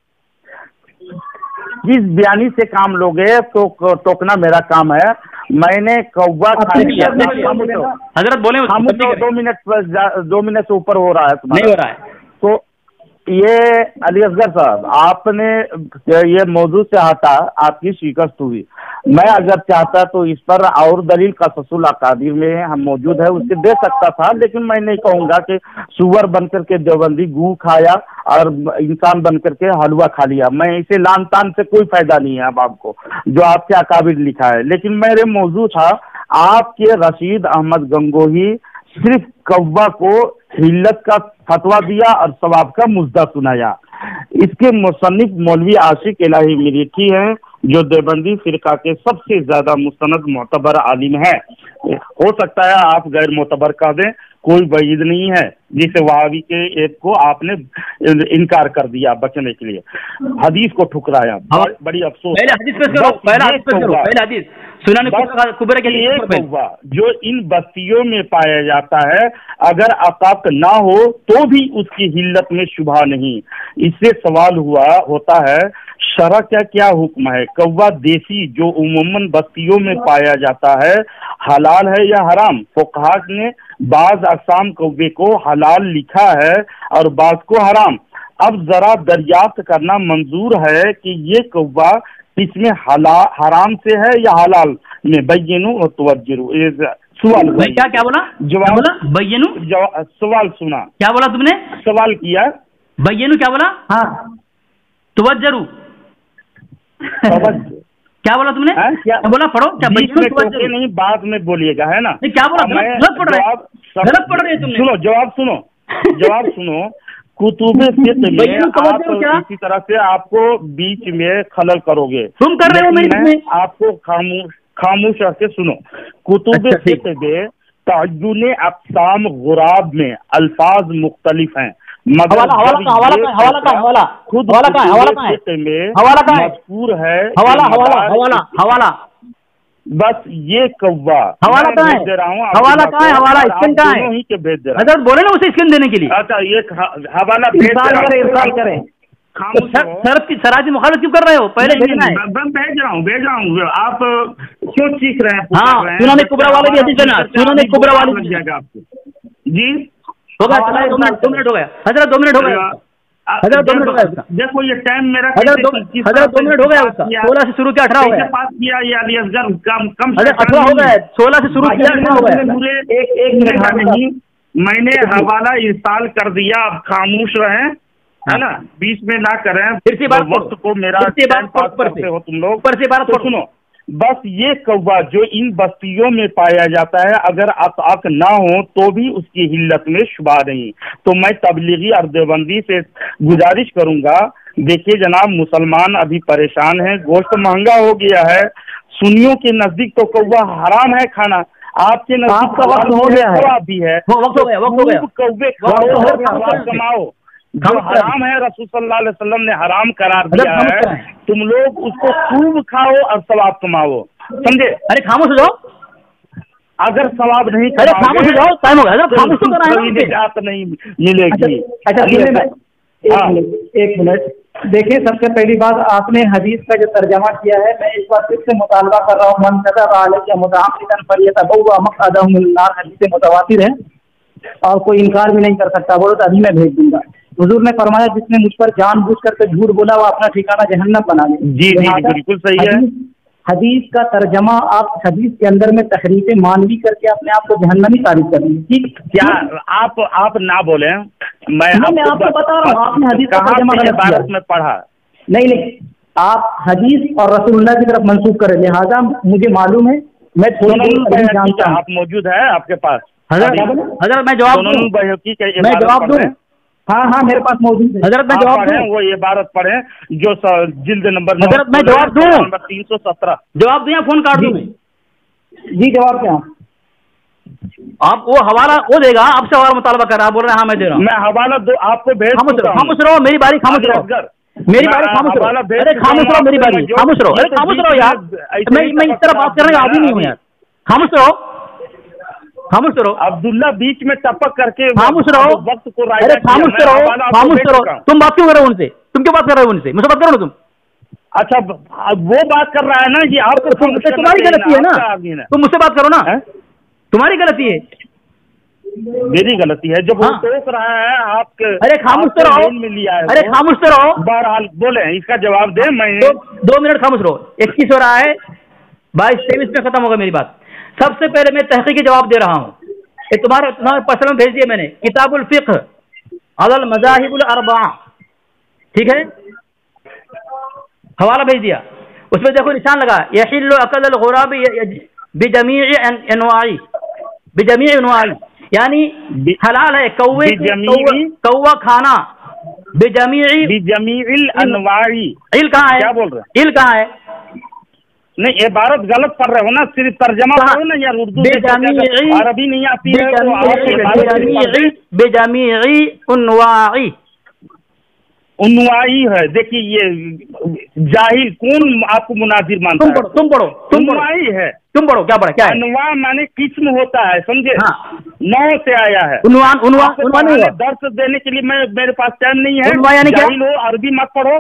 Speaker 3: जिस बयानी से काम लोगे तो टोकना मेरा काम है। मैंने कौवा
Speaker 2: हजरत बोले
Speaker 3: 2 मिनट से ऊपर हो रहा है,
Speaker 2: नहीं हो रहा है।
Speaker 3: तो ये अली असगर साहब, आपने ये मौजू से हटा, आपकी शिकस्त हुई। मैं अगर चाहता तो इस पर और दलील कसूल अकादिर में हम मौजूद है उसके दे सकता था, लेकिन मैं नहीं कहूँगा कि सुअर बनकर के देवबंदी गू खाया और इंसान बनकर के हलवा खा लिया। मैं इसे लान तान से कोई फायदा नहीं है अब आपको, जो आपके अकाबिर लिखा है। लेकिन मेरे मौजू था आपके रशीद अहमद गंगोही सिर्फ कौवा को हिल्लत का फतवा दिया और सवाब का मुद्दा सुनाया। इसके मुसन्निफ मौलवी आशिक इलाही मिरीठी हैं, जो देवबंदी फिरका के सबसे ज्यादा मुस्तनद मोतबर आलिम है। हो सकता है आप गैर मोतबर कह दें, कोई वईद नहीं है, जिसे वहाबी के एक को आपने इनकार कर दिया बचने के लिए, हदीस को ठुकराया। बड़ी अफसोस।
Speaker 2: पहले हदीस पेश करो, पहले हदीस सुनाने कुबरा के लिए
Speaker 3: जो इन बस्तियों में पाया जाता है, अगर अकाक ना हो तो भी उसकी हिल्लत में शुबा नहीं। इससे सवाल होता है शरअ का क्या हुक्म है? कौवा देसी जो उमूमन बस्तियों में पाया जाता है हलाल है या हराम? फुक़हा ने बाज अक़साम कौवे को हलाल लिखा है और बाज को हराम। अब जरा दरियाफ्त करना मंजूर है कि ये कौवा इसमें हराम से है या हलाल में? बैयनु और तवज्जरू। सवाल
Speaker 2: क्या बोला?
Speaker 3: जवाब बोला
Speaker 2: बैयनु।
Speaker 3: सवाल सुना,
Speaker 2: क्या बोला तुमने?
Speaker 3: सवाल किया
Speaker 2: बैयनु क्या बोला?
Speaker 4: हाँ
Speaker 2: तवज्जरू क्या बोला तुमने? क्या बोला? पढ़ो। क्या
Speaker 3: बैयनु नहीं, बाद में बोलिएगा, है ना?
Speaker 2: क्या बोला? गलत पढ़ रहे हैं तुमने।
Speaker 3: सुनो, जवाब सुनो। कुतुबे फिक्र में आप इसी तरह से आपको बीच में खलल करोगे,
Speaker 2: तुम कर रहे हो मेरे में।
Speaker 3: आपको खामोश रह के सुनो। कुतुबे फिक्र में तअज्जुने अक़साम गुराब में अल्फाज मुख्तलिफ हैं, मगर खुद मज़कूर है
Speaker 2: हवाला।
Speaker 3: बस ये कौवा
Speaker 2: हवाला कहाँ है? हवाला कहाँ है? हवाला स्किन कहाँ है?
Speaker 3: ही के भेज दे रहा
Speaker 2: हजरत बोले ना उसे स्किन देने के लिए।
Speaker 3: अच्छा, ये हवाला भेज करें।
Speaker 2: शरारती मुखालफत क्यों कर रहे हो? पहले भेजना है।
Speaker 3: भेज रहा हूँ। आप क्यों चीख रहे हैं?
Speaker 2: हाँ, सुनाने कुबरा वाले भी हदीस देना। सुनाने कुबरा वाले
Speaker 3: लग जाएगा आपको। जी
Speaker 2: हो गया, 2 मिनट हो गया हजरत, 2 मिनट हो गया हजरत, 2 मिनट हो गया।
Speaker 3: देखो ये टाइम मेरा
Speaker 2: हजरत 2 मिनट हो गया उसका। 16 से शुरू किया, 18 हो गया।
Speaker 3: पास किया या कम
Speaker 2: 18 हो गया। 16 से शुरू किया, 18 हो गया।
Speaker 3: एक मिनट नहीं, मैंने हवाला इंस्टॉल कर दिया। अब खामोश रहे, है ना, बीच में ना करें।
Speaker 2: फिर से बात
Speaker 3: वक्त को मेरा करते हो तुम लोग।
Speaker 2: पर से बात
Speaker 3: सुनो, बस ये कौवा जो इन बस्तियों में पाया जाता है, अगर अक़ ना हो तो भी उसकी हिल्लत में शुबा नहीं। तो मैं तबलीगी और देवबंदी से गुजारिश करूंगा, देखिए जनाब, मुसलमान अभी परेशान हैं, गोश्त महंगा हो गया है। सुन्नियों के नजदीक तो कौवा हराम है खाना, आपके नजदीक
Speaker 4: वक्त हो गया है,
Speaker 3: भी है।
Speaker 2: वक्त हो गया।
Speaker 3: कौवे खाओ, कमाओ। जो हराम है रसूल सल्लल्लाहु अलैहि वसल्लम ने हराम करार दिया है, तुम लोग उसको खूब खाओ और सवाब कमाओ, समझे?
Speaker 2: अरे खामोश हो जाओ।
Speaker 3: अगर सवाब नहीं,
Speaker 2: अरे खामोश हो जाओ, टाइम हो गया। खामोश तो करना है,
Speaker 3: निजात नहीं मिलेगी।
Speaker 4: अच्छा एक मिनट, देखिए, सबसे पहली बात, आपने हदीस का जो तर्जमा किया है, मैं इस बात से मुतालबा कर रहा हूँ। मन कतब अलैहि मुतअम्मिदन फलियतबव्वा मक़अदहु मिनन नार, हदीस मुतवातिर है और कोई इनकार भी नहीं कर सकता। बोलो तो अभी मैं भेज दूंगा। हुजूर ने फरमाया, जिसने मुझ पर जानबूझ करके झूठ बोला वो अपना ठिकाना जहन्नम बना ले।
Speaker 3: जी बिल्कुल सही है।
Speaker 4: हदीस का तर्जमा आप हदीस के अंदर में तहरीफ मानवी करके अपने आप को जहन्नमी साबित कर दी। ठीक,
Speaker 3: क्या आप ना बोले, मैं
Speaker 4: आपको बता रहा हूँ, आपने हदीस का तर्जमा
Speaker 3: भारत में पढ़ा
Speaker 4: नहीं, आप हदीस और रसूलुल्लाह की तरफ मंसूब करें, लिहाजा मुझे मालूम है, मैं थोड़ी जानता हूँ।
Speaker 3: आप मौजूद है आपके पास?
Speaker 2: हजरत मैं जवाब दूं?
Speaker 4: हाँ, मेरे पास मौजूद है।
Speaker 2: हजरत मैं जवाब दूं?
Speaker 3: वो इबारत पढ़े जो जिल्द नंबर।
Speaker 2: हजरत मैं जवाब दूं?
Speaker 3: नंबर 317
Speaker 2: जवाब दूं या फोन काट दूं?
Speaker 4: जी जवाब क्या?
Speaker 2: आप वो हवाला वो देगा, आपसे हवाला मुतालबा कर रहा, बोल रहे हैं हाँ मैं दे रहा हूँ।
Speaker 3: मैं हवाला दो आपको भेज।
Speaker 2: खामोश रहो, मेरी बारी, खामोश रहो, मेरी बारी, खामोश रहो। अरे खामोश रहो, मेरी बारी, खामोश रहो। अरे खामोश रहो यार, मैं इस तरह बात करने का आदमी नहीं हूँ यार। खामोश रहो, खामोश रहो।
Speaker 3: अब्दुल्ला बीच में टपक करके
Speaker 2: खामोश रहो,
Speaker 3: वक्त को।
Speaker 2: अरे खामोश रहो, खामोश रहो। तुम बात क्यों कर रहे हो उनसे? तुम क्यों बात कर रहे हो उनसे? मुझसे बात करो ना तुम।
Speaker 3: अच्छा, वो बात कर रहा है ना, ये आप
Speaker 2: तुम्हारी गलती है ना, तुम मुझसे बात करो ना। तुम्हारी गलती है,
Speaker 3: मेरी गलती है जब वो सोच रहा है आपके।
Speaker 2: अरे खामोश तो रहो, अरे खामोश तो रहो।
Speaker 3: बहरहाल बोले, इसका जवाब दे। मैं
Speaker 2: 2 मिनट खामोश रहो। 21 हो रहा है, 22-23 में खत्म होगा मेरी बात। सबसे पहले मैं तहकीकी जवाब दे रहा हूँ। ये तुम्हारे पर्सनल में भेज दिया मैंने, किताबुल फिक्ह अलल मज़ाहिबुल अर्बआ, ठीक है, हवाला भेज दिया। उसमें देखो निशान लगा, यहिल्लु अकलुल गुराब बिजमीइ अनवाई, बिजमीइ अनवाई, यानी हलाल है कौवे कौवा खाना
Speaker 3: बिजमीइल अनवाई।
Speaker 2: इल कहाँ है?
Speaker 3: क्या बोल रहे हैं?
Speaker 2: इल कहाँ है?
Speaker 3: नहीं, इबारत गलत पढ़ रहे हो ना, सिर्फ तर्जमा पढ़ो ना यार, उर्दू अरबी नहीं आती है तो
Speaker 2: बेजामीई उन्वाई।
Speaker 3: उन्वाई है, देखिए ये जाहिल कौन आपको मुनाजिर मानता है?
Speaker 2: तुम पढ़ो।
Speaker 3: उन्वाई है,
Speaker 2: तुम पढ़ो, क्या पढ़ा? क्या है?
Speaker 3: अनवा माने किस्म होता है, समझे?
Speaker 2: हाँ।
Speaker 3: 9 से आया है।
Speaker 2: उन्वान
Speaker 3: दर्श देने के लिए मेरे पास टाइम नहीं है।
Speaker 2: उन्वा यानी क्या?
Speaker 3: जाहिल हो, अरबी मत पढ़ो,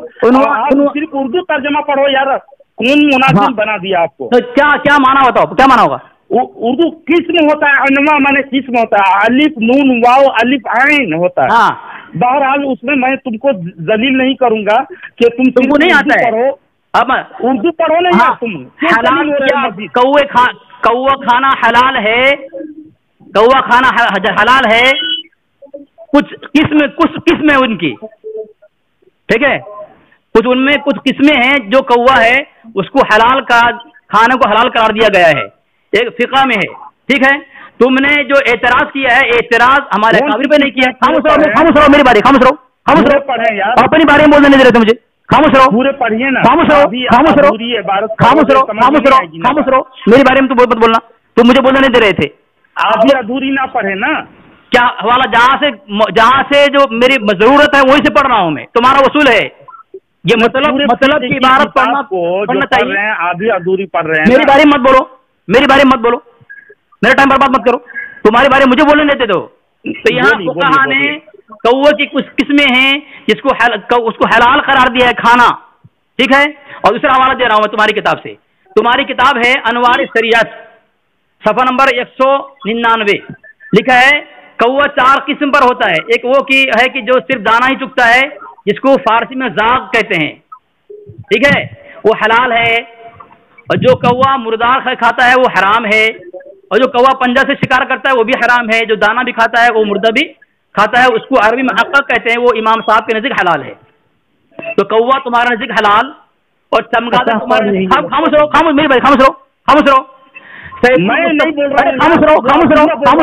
Speaker 3: सिर्फ उर्दू तर्जमा पढ़ो यार। कौन मुनाजिर बना दिया आपको?
Speaker 2: तो क्या माना बताओ, क्या माना होगा?
Speaker 3: उर्दू किस्म होता है, अनवा माने किस्म होता है, अलिफ नून वाव अलिफ आइन होता है।
Speaker 2: हाँ।
Speaker 3: बहरहाल उसमें मैं तुमको जलील नहीं करूंगा कि तुमको
Speaker 2: नहीं आता है।
Speaker 3: पढ़ो, अब उर्दू पढ़ो ना यार तुम।
Speaker 2: हलाल कौवा खाना हलाल है, कौवा खाना हलाल है। कुछ किस्में उनकी, ठीक है, कुछ उनमें कुछ किस्में हैं जो कौवा है उसको हलाल का खाने को हलाल करार दिया गया है, एक फिक़ा में है, ठीक है। तुमने जो एतराज किया है, एतराज हमारे काबिल पे नहीं किया। खामोश रहो, मेरी बारी, खामोश रहो
Speaker 3: पढ़े यार,
Speaker 2: अपनी बारे में बोलने नहीं दे रहे थे मुझे। खामोश रहो,
Speaker 3: पूरे पढ़िए ना।
Speaker 2: खामोश रहो, मेरी बारे में तो बहुत मत बोलना, तुम मुझे बोलने नहीं दे रहे थे।
Speaker 3: आप भी अधूरी ना पढ़े ना।
Speaker 2: क्या हवाला? जहाँ से जो मेरी जरूरत है वहीं से पढ़ रहा हूँ मैं, तुम्हारा वसूल है ये। मतलब की इबारत पढ़ना चाहिए।
Speaker 3: आधी अधूरी पढ़ रहे हैं।
Speaker 2: मेरी बारे में मत बोलो, मेरा टाइम बर्बाद मत करो। तुम्हारे बारे में मुझे बोलने देते दो। तो यहाँ फुक़हा ने कौवे की कुछ किस्में हैं जिसको उसको हलाल करार दिया है खाना, ठीक है। और दूसरा हवाला दे रहा हूँ मैं तुम्हारी किताब से। तुम्हारी किताब है अनवार शरीयत, सफ़ा नंबर 199, लिखा है कौवा 4 किस्म पर होता है। एक वो की है कि जो सिर्फ दाना ही चुगता है, जिसको फारसी में जाग कहते हैं, ठीक है, वो हलाल है। और जो कौवा मुर्दार खाता है वो हराम है। और जो कौवा पंजा से शिकार करता है वो भी हराम है। जो दाना भी खाता है वो मुर्दा भी खाता है, उसको अरबी में हक़ कहते हैं, वो इमाम साहब के नज़दीक हलाल है। तो कौवा तुम्हारा नज़दीक हलाल और चमगादड़ तुम्हारे नज़दीक। खामोश रहो मेरी भाई, खामोश रहो।
Speaker 3: मैं नहीं बोल रहा हूं।
Speaker 2: खामोश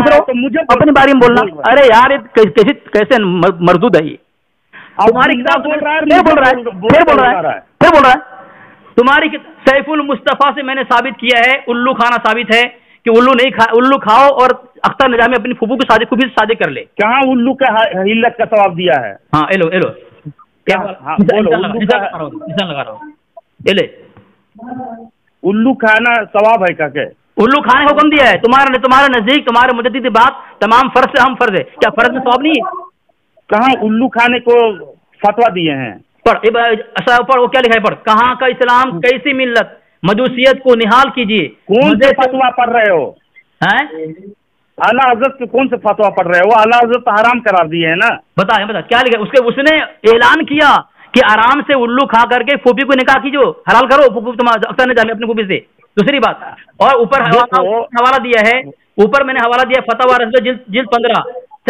Speaker 2: रहो, तो मुझे अपनी बारी में बोलना। अरे यार ये कैसे मरदूद है ये। तुम्हारी किताब फिर बोल रहा है। तुम्हारी सैफुल मुस्तफ़ा से मैंने साबित किया है, उल्लू खाना साबित है कि उल्लू खाओ और अख्तर निजामी अपनी फूफू की शादी कर ले।
Speaker 3: कहाँ उल्लू का हिल्लत का सवाब दिया है?
Speaker 2: हाँ एलो क्या? हाँ, निशान लगा रहा हूँ। एले
Speaker 3: उल्लू खाना सवाब है क्या?
Speaker 2: उल्लू खाने का हुक्म दिया है तुम्हारे नजदीक, तुम्हारे मुजद्दिद बात तमाम फर्ज से हम फर्ज है। क्या फर्ज में सवाब नहीं है?
Speaker 3: कहाँ उल्लू खाने को फतवा दिए हैं?
Speaker 2: पढ़ वो क्या लिखा है, पढ़। कहाँ का इस्लाम, कैसी मिल्लत, मजूसियत को निहाल कीजिए।
Speaker 3: कौन से फतवा पढ़ रहे हो?
Speaker 2: हैं?
Speaker 3: आला हज़रत के कौन से फतवा पढ़ रहे हो? आला हज़रत हराम करार दिए है ना।
Speaker 2: बता क्या लिखा? उसने ऐलान किया कि आराम से उल्लू खा करके फूफी को निकाह कीजिए, हलाल करो। अख्तर ने जाने अपनी फूफी से। दूसरी बात, और ऊपर हवाला दिया है, ऊपर मैंने हवाला दिया फतवा रज़वी जिल्द 15।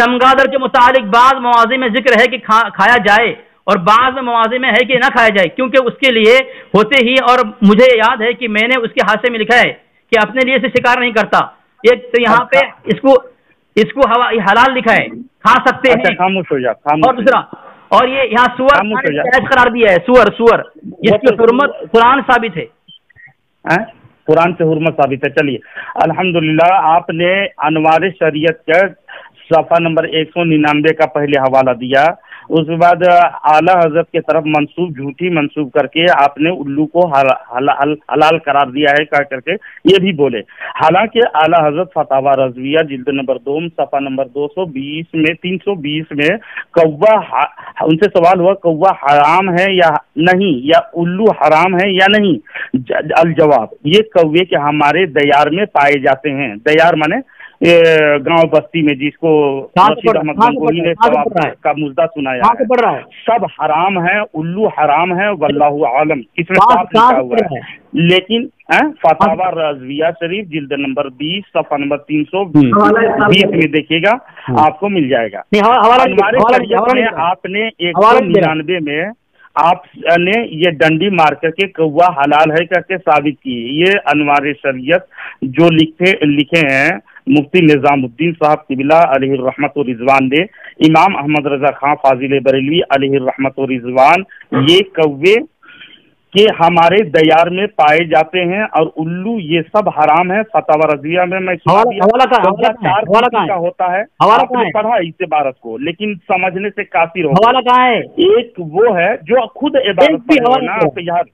Speaker 2: चमगादड़ के मुतालिक बाज़ मवाज़ी में जिक्र है कि खाया जाए और बाज़ मवाज़ी में है कि ना खाया जाए, क्योंकि उसके लिए होते ही, और मुझे याद है कि मैंने उसके हाशिए में लिखा है कि अपने लिए से शिकार नहीं करता। एक तो यहाँ पे इसको हलाल लिखा है, खा सकते हैं।
Speaker 3: खामोश हो जा।
Speaker 2: और दूसरा, और ये यहाँ सुअर करार दिया है, सुअर जिसकी हुर्मत कुरान साबित है।
Speaker 3: कुरान से हुर्मत साबित है। चलिए अल्हम्दुलिल्लाह, आपने अनवार शरीयत का सफ़ा नंबर 199 का पहले हवाला दिया। उसके बाद आला हज़रत के तरफ झूठी मंसूब करके आपने उल्लू को हलाल करार दिया है कह करके ये भी बोले। हालांकि आला हज़रत फतावा रज़विया जिल्द नंबर 2 सफ़ा नंबर 320 में कौवा, उनसे सवाल हुआ कौवा हराम है या नहीं, या उल्लू हराम है या नहीं। अल जवाब, ये कौवे के हमारे दयार में पाए जाते हैं। दयार माने गांव बस्ती में, जिसको का मुद्दा सुनाया है। सब हराम है, उल्लू हराम है, वल्लाहु आलम, इसमें साफ लिखा हुआ है। लेकिन फतावा रज़विया शरीफ जिल्द नंबर 20 सफ़ा नंबर 320 में देखिएगा, आपको मिल जाएगा। आपने 199 में आपने ये डंडी मार करके कौवा हलाल है करके साबित की। ये अनवार शरीयत जो लिखे हैं मुफ्ती निजामुद्दीन साहब किबिला अलैहि रहमत व रिजवान ने, इमाम अहमद रजा खां फाजिल बरेलवी अलैहि रहमत व रिजवान, ये कौवे के हमारे दयार में पाए जाते हैं और उल्लू ये सब हराम है। फतवा रजिया में मैं
Speaker 2: हवाला
Speaker 3: का होता है, आपने पढ़ा इस इबारत को, लेकिन समझने से काफिर हो।
Speaker 2: हवाला कहाँ है?
Speaker 3: एक वो है जो खुद इबारत ना यार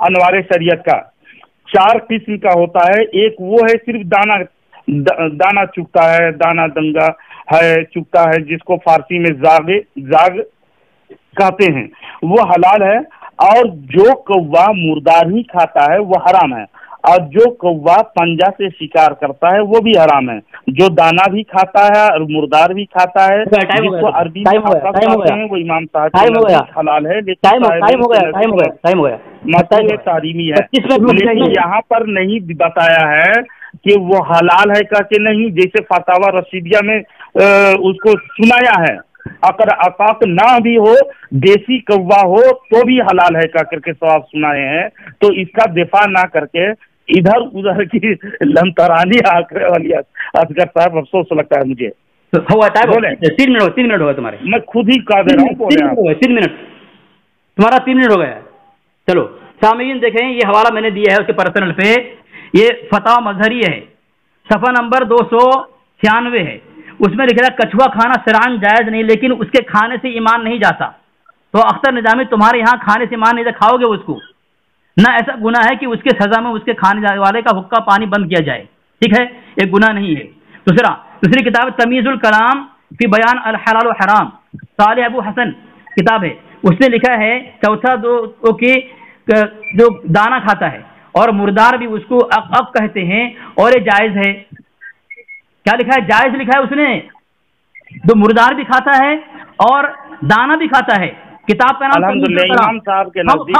Speaker 3: अनवारे शरीयत का 4 किस्म का होता है। एक वो है सिर्फ दाना चुगता है, दाना दंगा है, चुगता है, जिसको फारसी में जाग कहते हैं, वो हलाल है। और जो कौवा मुर्दार ही खाता है वो हराम है, और जो कौवा पंजा से शिकार करता है वो भी हराम है। जो दाना भी खाता है और मुर्दार भी खाता है, जिसको अरबी में वो इमाम साहब हलाल है, लेकिन मसले तारीमी है। लेकिन यहाँ पर नहीं बताया है कि वो हलाल है कि नहीं, जैसे फतावा रशीदिया में उसको सुनाया है। अगर अकाक ना भी हो, देसी कौवा हो तो भी हलाल है का करके सवाब सुनाए हैं। तो इसका दिफा ना करके इधर उधर की लंतरानी आंकड़े वाली असगर साहब, अफसोस लगता है मुझे।
Speaker 2: बोले 3 मिनट हो गए तुम्हारे,
Speaker 3: मैं खुद ही कह दे रहा हूँ
Speaker 2: 3 मिनट तुम्हारा 3 मिनट हो गया। चलो सामीन देखें, ये हवाला मैंने दिया है उसके पर्सनल पे, ये फतवा मजहरी है, सफ़ा नंबर 296 है। उसमें लिखा है कछुआ खाना सिरान जायज़ नहीं, लेकिन उसके खाने से ईमान नहीं जाता। तो अख्तर निजामी तुम्हारे यहाँ खाने से ईमान नहीं जाता, खाओगे उसको ना, ऐसा गुनाह है कि उसके सज़ा में उसके खाने वाले का हुक्का पानी बंद किया जाए, ठीक है, एक गुनाह नहीं है। दूसरी किताब तमीज़ुल कलाम फी बयान अल हलाल व हराम, सालेह अबू हसन किताब है, उसने लिखा है चौथा दो कि जो दाना खाता है और मुर्दार भी उसको अब कहते हैं और ये जायज़ है। क्या लिखा है? जायज़ लिखा है उसने। जो मुर्दार भी खाता है और दाना भी खाता है, किताब का नाम
Speaker 3: इमाम साहब के नजदीक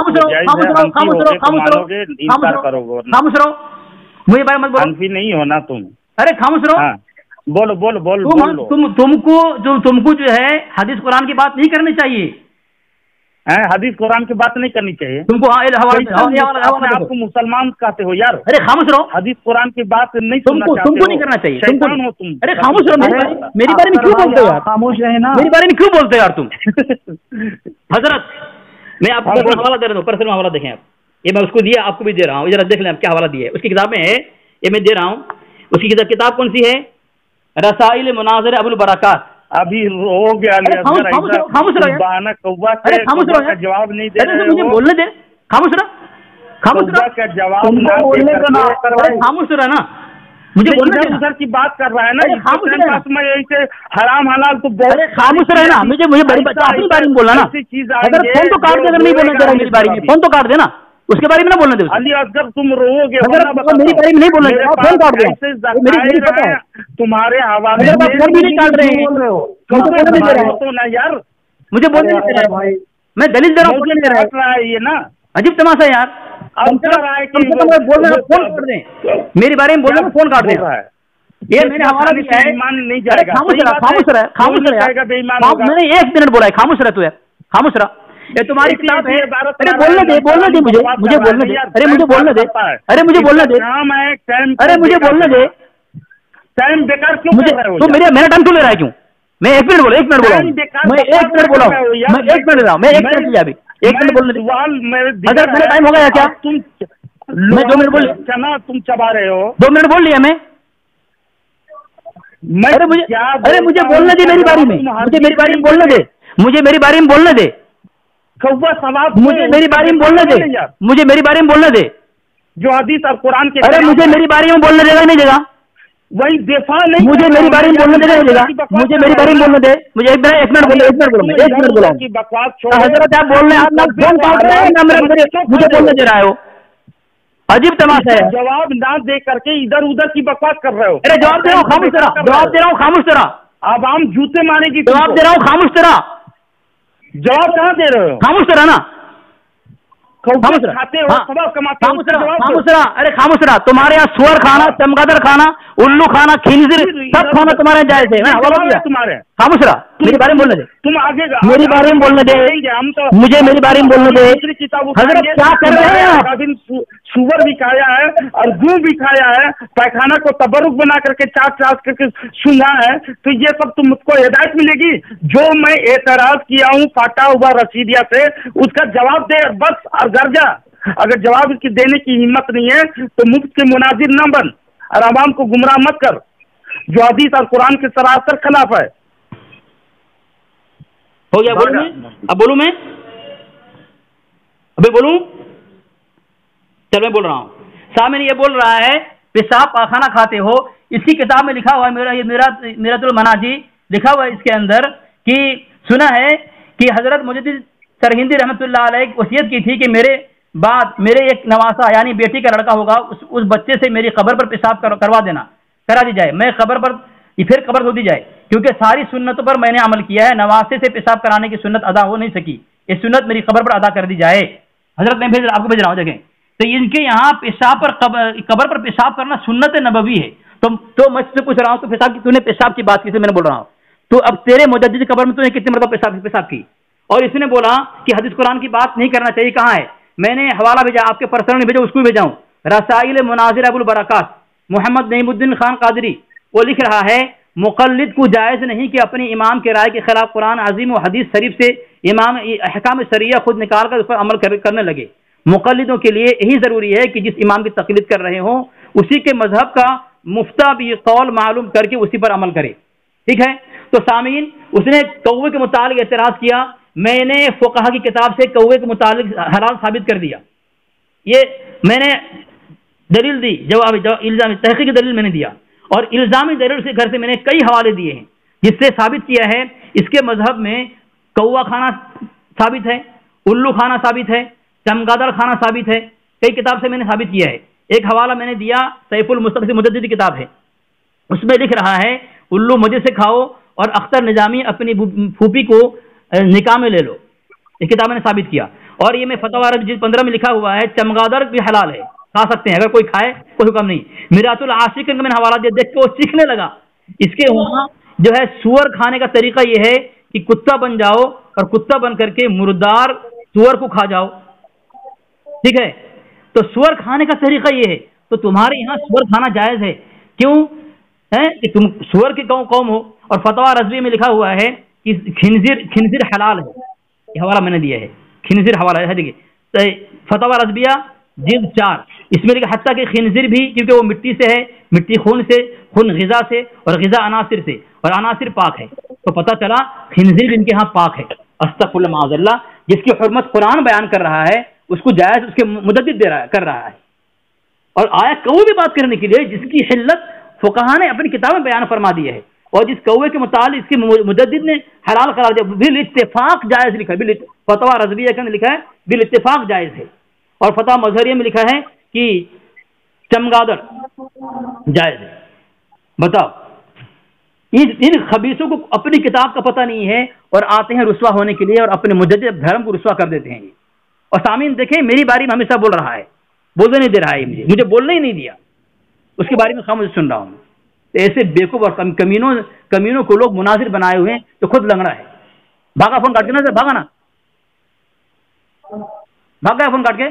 Speaker 2: मुझे भाई मत बोलो,
Speaker 3: हनफी नहीं होना तुम।
Speaker 2: अरे खामोश रहो।
Speaker 3: हाँ, बोलो।
Speaker 2: तुमको जो है हदीस कुरान की बात नहीं करनी चाहिए,
Speaker 3: हदीस कुरान की बात नहीं करनी चाहिए
Speaker 2: तुमको।
Speaker 3: आपको मुसलमान कहते हो यार।
Speaker 2: अरे खामोश रहो,
Speaker 3: हदीस कुरान की बात नहीं सुनना चाहते हो,
Speaker 2: तुमको नहीं करना चाहिए,
Speaker 3: शैतान हो तुम।
Speaker 2: अरे खामोश रहो, मेरी बारे में क्यों बोलते हो यार?
Speaker 4: खामोश रहे ना,
Speaker 2: मेरी बारे में क्यों बोलते हो यार तुम? हजरत मैं आपको हवाला दे रहा हूँ, पर्सनल हवाला देखें आप, ये मैं उसको दिया, आपको भी दे रहा हूँ, जरा देख लें आप क्या हवाला दिया है। उसकी किताब में है, ये मैं दे रहा हूँ। उसकी किताब कौन सी है? रसाइल मुनाज़िर अबुल बरक़ात।
Speaker 3: अभी हो गया कौवा का जवाब नहीं दे रहे,
Speaker 2: मुझे बोलने दे। खामोश रहा
Speaker 3: का जवाब
Speaker 2: खामोश रहा ना, मुझे बोलने दे।
Speaker 3: उधर की बात कर रहा है ना, मैं ऐसे हराम हलाल तो
Speaker 2: खामोश रहे ना, मुझे अपनी बारे में बोलना ना। अगर फोन तो काट दे, अगर नहीं बोलना चाह रहा मेरी बारे में, फोन तो काट देना, उसके बारे में ना बोलना दे।
Speaker 3: अली असगर तुम रोगे,
Speaker 2: मेरी बारे में नहीं बोलना चाहिए, फोन काट दे।
Speaker 3: तुम्हारे हवाले
Speaker 2: फोन भी नहीं काट रहे
Speaker 3: हो ना यार,
Speaker 2: मुझे बोलने नहीं दे रहा है, मैं दलील दे रहा हूँ।
Speaker 3: ये ना
Speaker 2: अजीब तमाशा यार, फोन काट दें, मेरी बारे में बोल रहे फोन काट दें। ये मैंने हमारा भी है,
Speaker 3: ईमान नहीं जाएगा।
Speaker 2: खामोश रहा, मैंने 1 मिनट बोला है, खामोश रहा तू है, खामोश रहा। ये तुम्हारी किताब है, अरे बोलने दे मुझे बोलने दे, अरे मुझे बोलने दे, अरे मुझे बोलने दे, अरे मुझे बोलने दे।
Speaker 3: टाइम बेकार क्यों कर रहे हो?
Speaker 2: तो मेरा टाइम क्यों ले रहा है? क्यों? मैं 1 मिनट बोला, 1 मिनट बोला, मैं 1 मिनट बोला, मैं 1 मिनट रहा, मैं 1 मिनट लिया अभी, 1 मिनट बोलने दे। अगर मेरा टाइम हो गया क्या?
Speaker 3: तुम
Speaker 2: मैं 2 मिनट बोल,
Speaker 3: चना तुम चबा रहे हो,
Speaker 2: 2 मिनट बोल लिया मैं। अरे मुझे बोलने दे, मेरी बारी में, मुझे मेरी बारी में बोलने दे, मुझे मेरी बारी में बोलने दे,
Speaker 3: कौवा सवाब,
Speaker 2: मुझे मेरी बारी में बोलने दे, मुझे मेरी बारी में बोलने दे।
Speaker 3: जो हदीस और कुरान के,
Speaker 2: अरे मुझे मेरी बारी में बोलने देगा नहीं देगा?
Speaker 3: वही दिफा नहीं,
Speaker 2: मुझे मेरी बारी में बोलने देगा नहीं देगा? मुझे मेरी बारी में बोलने दे, मुझे 1 मिनट बोलो, 1 मिनट बोलो, 1 मिनट बोला
Speaker 3: की बकवास छोड़।
Speaker 2: हजरत आप बोल रहे हैं, आप ना फोन काट रहे हैं ना मुझे बोलने दे रहे हो, अजीब तमाशा है।
Speaker 3: जवाब ना दे करके इधर उधर की बकवास कर रहे हो।
Speaker 2: अरे जवाब दे रहा हूँ, खामोश तेरा, जवाब दे रहा हूँ, खामोश तेरा।
Speaker 3: अब हम जूते मारेगी,
Speaker 2: जवाब दे रहा हूँ, खामोश तेरा।
Speaker 3: जवाब कहाँ दे रहे हो?
Speaker 2: खामोश तेरा ना,
Speaker 3: खाते हो, सबक कमाते हो,
Speaker 2: खामोश रहा। अरे खामोश रहा, तुम्हारे यहाँ सुअर खाना, चमगादड़ खाना, उल्लू खाना, खिंजीर सब खाना तुम्हारे यहाँ जायज़ है।
Speaker 3: तुम्हारे
Speaker 2: खामोश रहा, मेरी बारे में बोलने दे,
Speaker 3: तुम आगे
Speaker 2: मेरी बारे में बोलने दे,
Speaker 3: हम तो
Speaker 2: मुझे मेरी बारे में बोलने दे। हजरत क्या कर रहे हैं आप?
Speaker 3: सुअर भी खाया है और गू भी खाया है, पैखाना को तबरुक बना करके चाट करके सुना है, तो ये सब तुम मुझको हिदायत मिलेगी? जो मैं एतराज किया हूँ फाटा हुआ रसीदिया से, उसका जवाब दे बस। और गर्जा अगर जवाब इसकी देने की हिम्मत नहीं है तो मुफ्त के मुनाजिर न बन और आवाम को गुमराह मत कर, जो हदीस और कुरान के सरासर खिलाफ है।
Speaker 2: हो गया? बोलूं मैं? अब बोलूं मैं? अभी बोलूं? चल मैं बोल रहा हूं। सामने ये बोल रहा है पेशाब पाखाना खाते हो, इसकी किताब में लिखा हुआ है, मिरातुल मनाजी लिखा हुआ है इसके अंदर कि सुना है कि हजरत मुजद्दिद सरहिंदी रहमतुल्लाह अलैह वसीयत की थी कि मेरे बाद मेरे एक नवासा यानी बेटी का लड़का होगा, उस बच्चे से मेरी कब्र पर पेशाब करा दी जाए, मैं कब्र पर फिर कब्र धो दी जाए, क्योंकि सारी सुन्नतों पर मैंने अमल किया है, नवासे से पेशाब कराने की सुन्नत अदा हो नहीं सकी, ये सुन्नत मेरी कब्र पर अदा कर दी जाए। हजरत मैं आपको भेज रहा हूँ, देखें तो इनके यहाँ पेशाब पर कब्र पर पेशाब करना सुन्नत नबवी है। तो मैं तुझसे पूछ रहा हूँ, तो पेशाब की तूने पेशाब की बात की, मैंने बोल रहा हूँ, तो अब तेरे मुजद्दिद कब्र में तूने कितने मरतबा पेशाब की? और इसने बोला कि हदीस कुरान की बात नहीं करना चाहिए, कहाँ है? मैंने हवाला भेजा, आपके पर्सनल नहीं भेजा, उसको भी भेजाऊं, रसाइल मुनाजिर अबुल बरकात मोहम्मद नईमुद्दीन खान कादरी, वो लिख रहा है मुक़ल्लिद को जायज़ नहीं कि अपने इमाम के राय के खिलाफ कुरान अजीम और हदीस शरीफ से इमाम अहकाम शरिया खुद निकाल कर उस पर अमल करने लगे। मुक़ल्लिदों के लिए यही ज़रूरी है कि जिस इमाम की तक़लीद कर रहे हों उसी के मजहब का मुफ्ता भी कौल मालूम करके उसी पर अमल करे। ठीक है? तो सामीन, उसने कौवे के मुतालिक एतराज़ किया, मैंने फ़ुक़हा की किताब से कौवे के मुतालिक हलाल साबित कर दिया, ये मैंने दलील दी, जवाब इल्ज़ामी तहक़ीक़ी दलील मैंने दिया, और इल्ज़ामी दलील से घर से मैंने कई हवाले दिए हैं जिससे साबित किया है इसके मजहब में कौवा खाना साबित है, उल्लू खाना साबित है, चमगादड़ खाना साबित है, कई किताब से मैंने साबित किया है। एक हवाला मैंने दिया, सैफुल मुस्तक़ी मुजद्दिद की किताब है, उसमें लिख रहा है उल्लू मजे से खाओ और अख्तर निजामी अपनी फूफी को निकाह में ले लो, ये किताब मैंने साबित किया। और ये मैं फतवा जिल्द 15 में लिखा हुआ है चमगादड़ भी हलाल है, खा सकते हैं, अगर कोई खाए कोई हुक्म नहीं। मिरातुल आशिक का मैंने हवाला दिया, देख के वो सीखने लगा। इसके वहाँ जो है सुअर खाने का तरीका ये है कि कुत्ता बन जाओ और कुत्ता बन करके मुर्दार सुअर को खा जाओ। ठीक है? तो सुअर खाने का तरीका ये है, तो तुम्हारे यहाँ सुअर खाना जायज़ है, क्यों है कि तुम सुअर की कौम हो। और फतवा रज़वी में लिखा हुआ है कि खिंजीर हलाल है, ये हवाला मैंने दिया है, खिंजीर हवाला है। देखिए फतवा रज़विया जिल्द 4, इसमें लिखा हत्ता कि खिंजीर भी, क्योंकि वो मिट्टी से है, मिट्टी खून से, खून ग़िज़ा से, और ग़िज़ा अनासिर से, और अनासिर पाक है, तो पता चला खिंजीर इनके यहाँ पाक है। अस्तग़फिरुल्लाह माअज़ल्लाह, जिसकी हुर्मत कुरान बयान कर रहा है उसको जायज़ उसके मुजद्दिद कर रहा है। और आया कौवे की बात करने के लिए जिसकी हिल्लत फ़ुक़हा ने अपनी किताब में बयान फरमा दी है, और जिस कौवे के मुतालिक इसकी मुजद्दिद ने हलाल करार दिया, बिल इत्तेफाक जायज़ लिखा है, फतवा रज़विया के अंदर लिखा है बिल इत्तेफाक जायज़ है। और फतवा मज़हरिया में लिखा है कि चमगादड़ जायज़ है। बताओ, इन खबीसों को अपनी किताब का पता नहीं है और आते हैं रुस्वा होने के लिए और अपने मुजद्दिद धर्म को रुस्वा कर देते हैं। और सामीन देखें, मेरी बारी में हमेशा बोल रहा है, बोलने नहीं दे रहा है, मुझे बोलने ही नहीं दिया, उसके बारे में खामोश सुन रहा हूँ। तो ऐसे बेवकूफ और कमीनों को लोग मुनाजिर बनाए हुए हैं, तो खुद लंगड़ा है। भागा फोन काट के ना, भागा ना, भाग गया फोन काट के।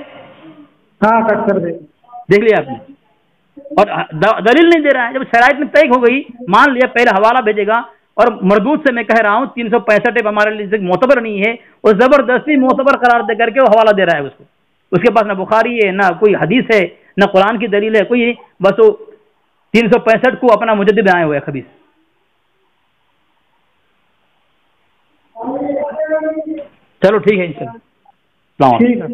Speaker 4: हाँ कट कर दे,
Speaker 2: देख लिया आपने। और दलील नहीं दे रहा है। जब शराइत में तय हो गई, मान लिया, पहले हवाला भेजेगा, और मरदूद से मैं कह रहा हूँ 365 हमारे लिए मोतबर नहीं है, और जबरदस्ती मोतबर करार दे करके वो हवाला दे रहा है उसको। उसके पास ना बुखारी है, ना कोई हदीस है, ना कुरान की दलील है, कोई, बस वो 365 को अपना मुजद्दिद बनाए हुए खबीस। चलो ठीक है, इंशाल्लाह।
Speaker 4: ठीक है।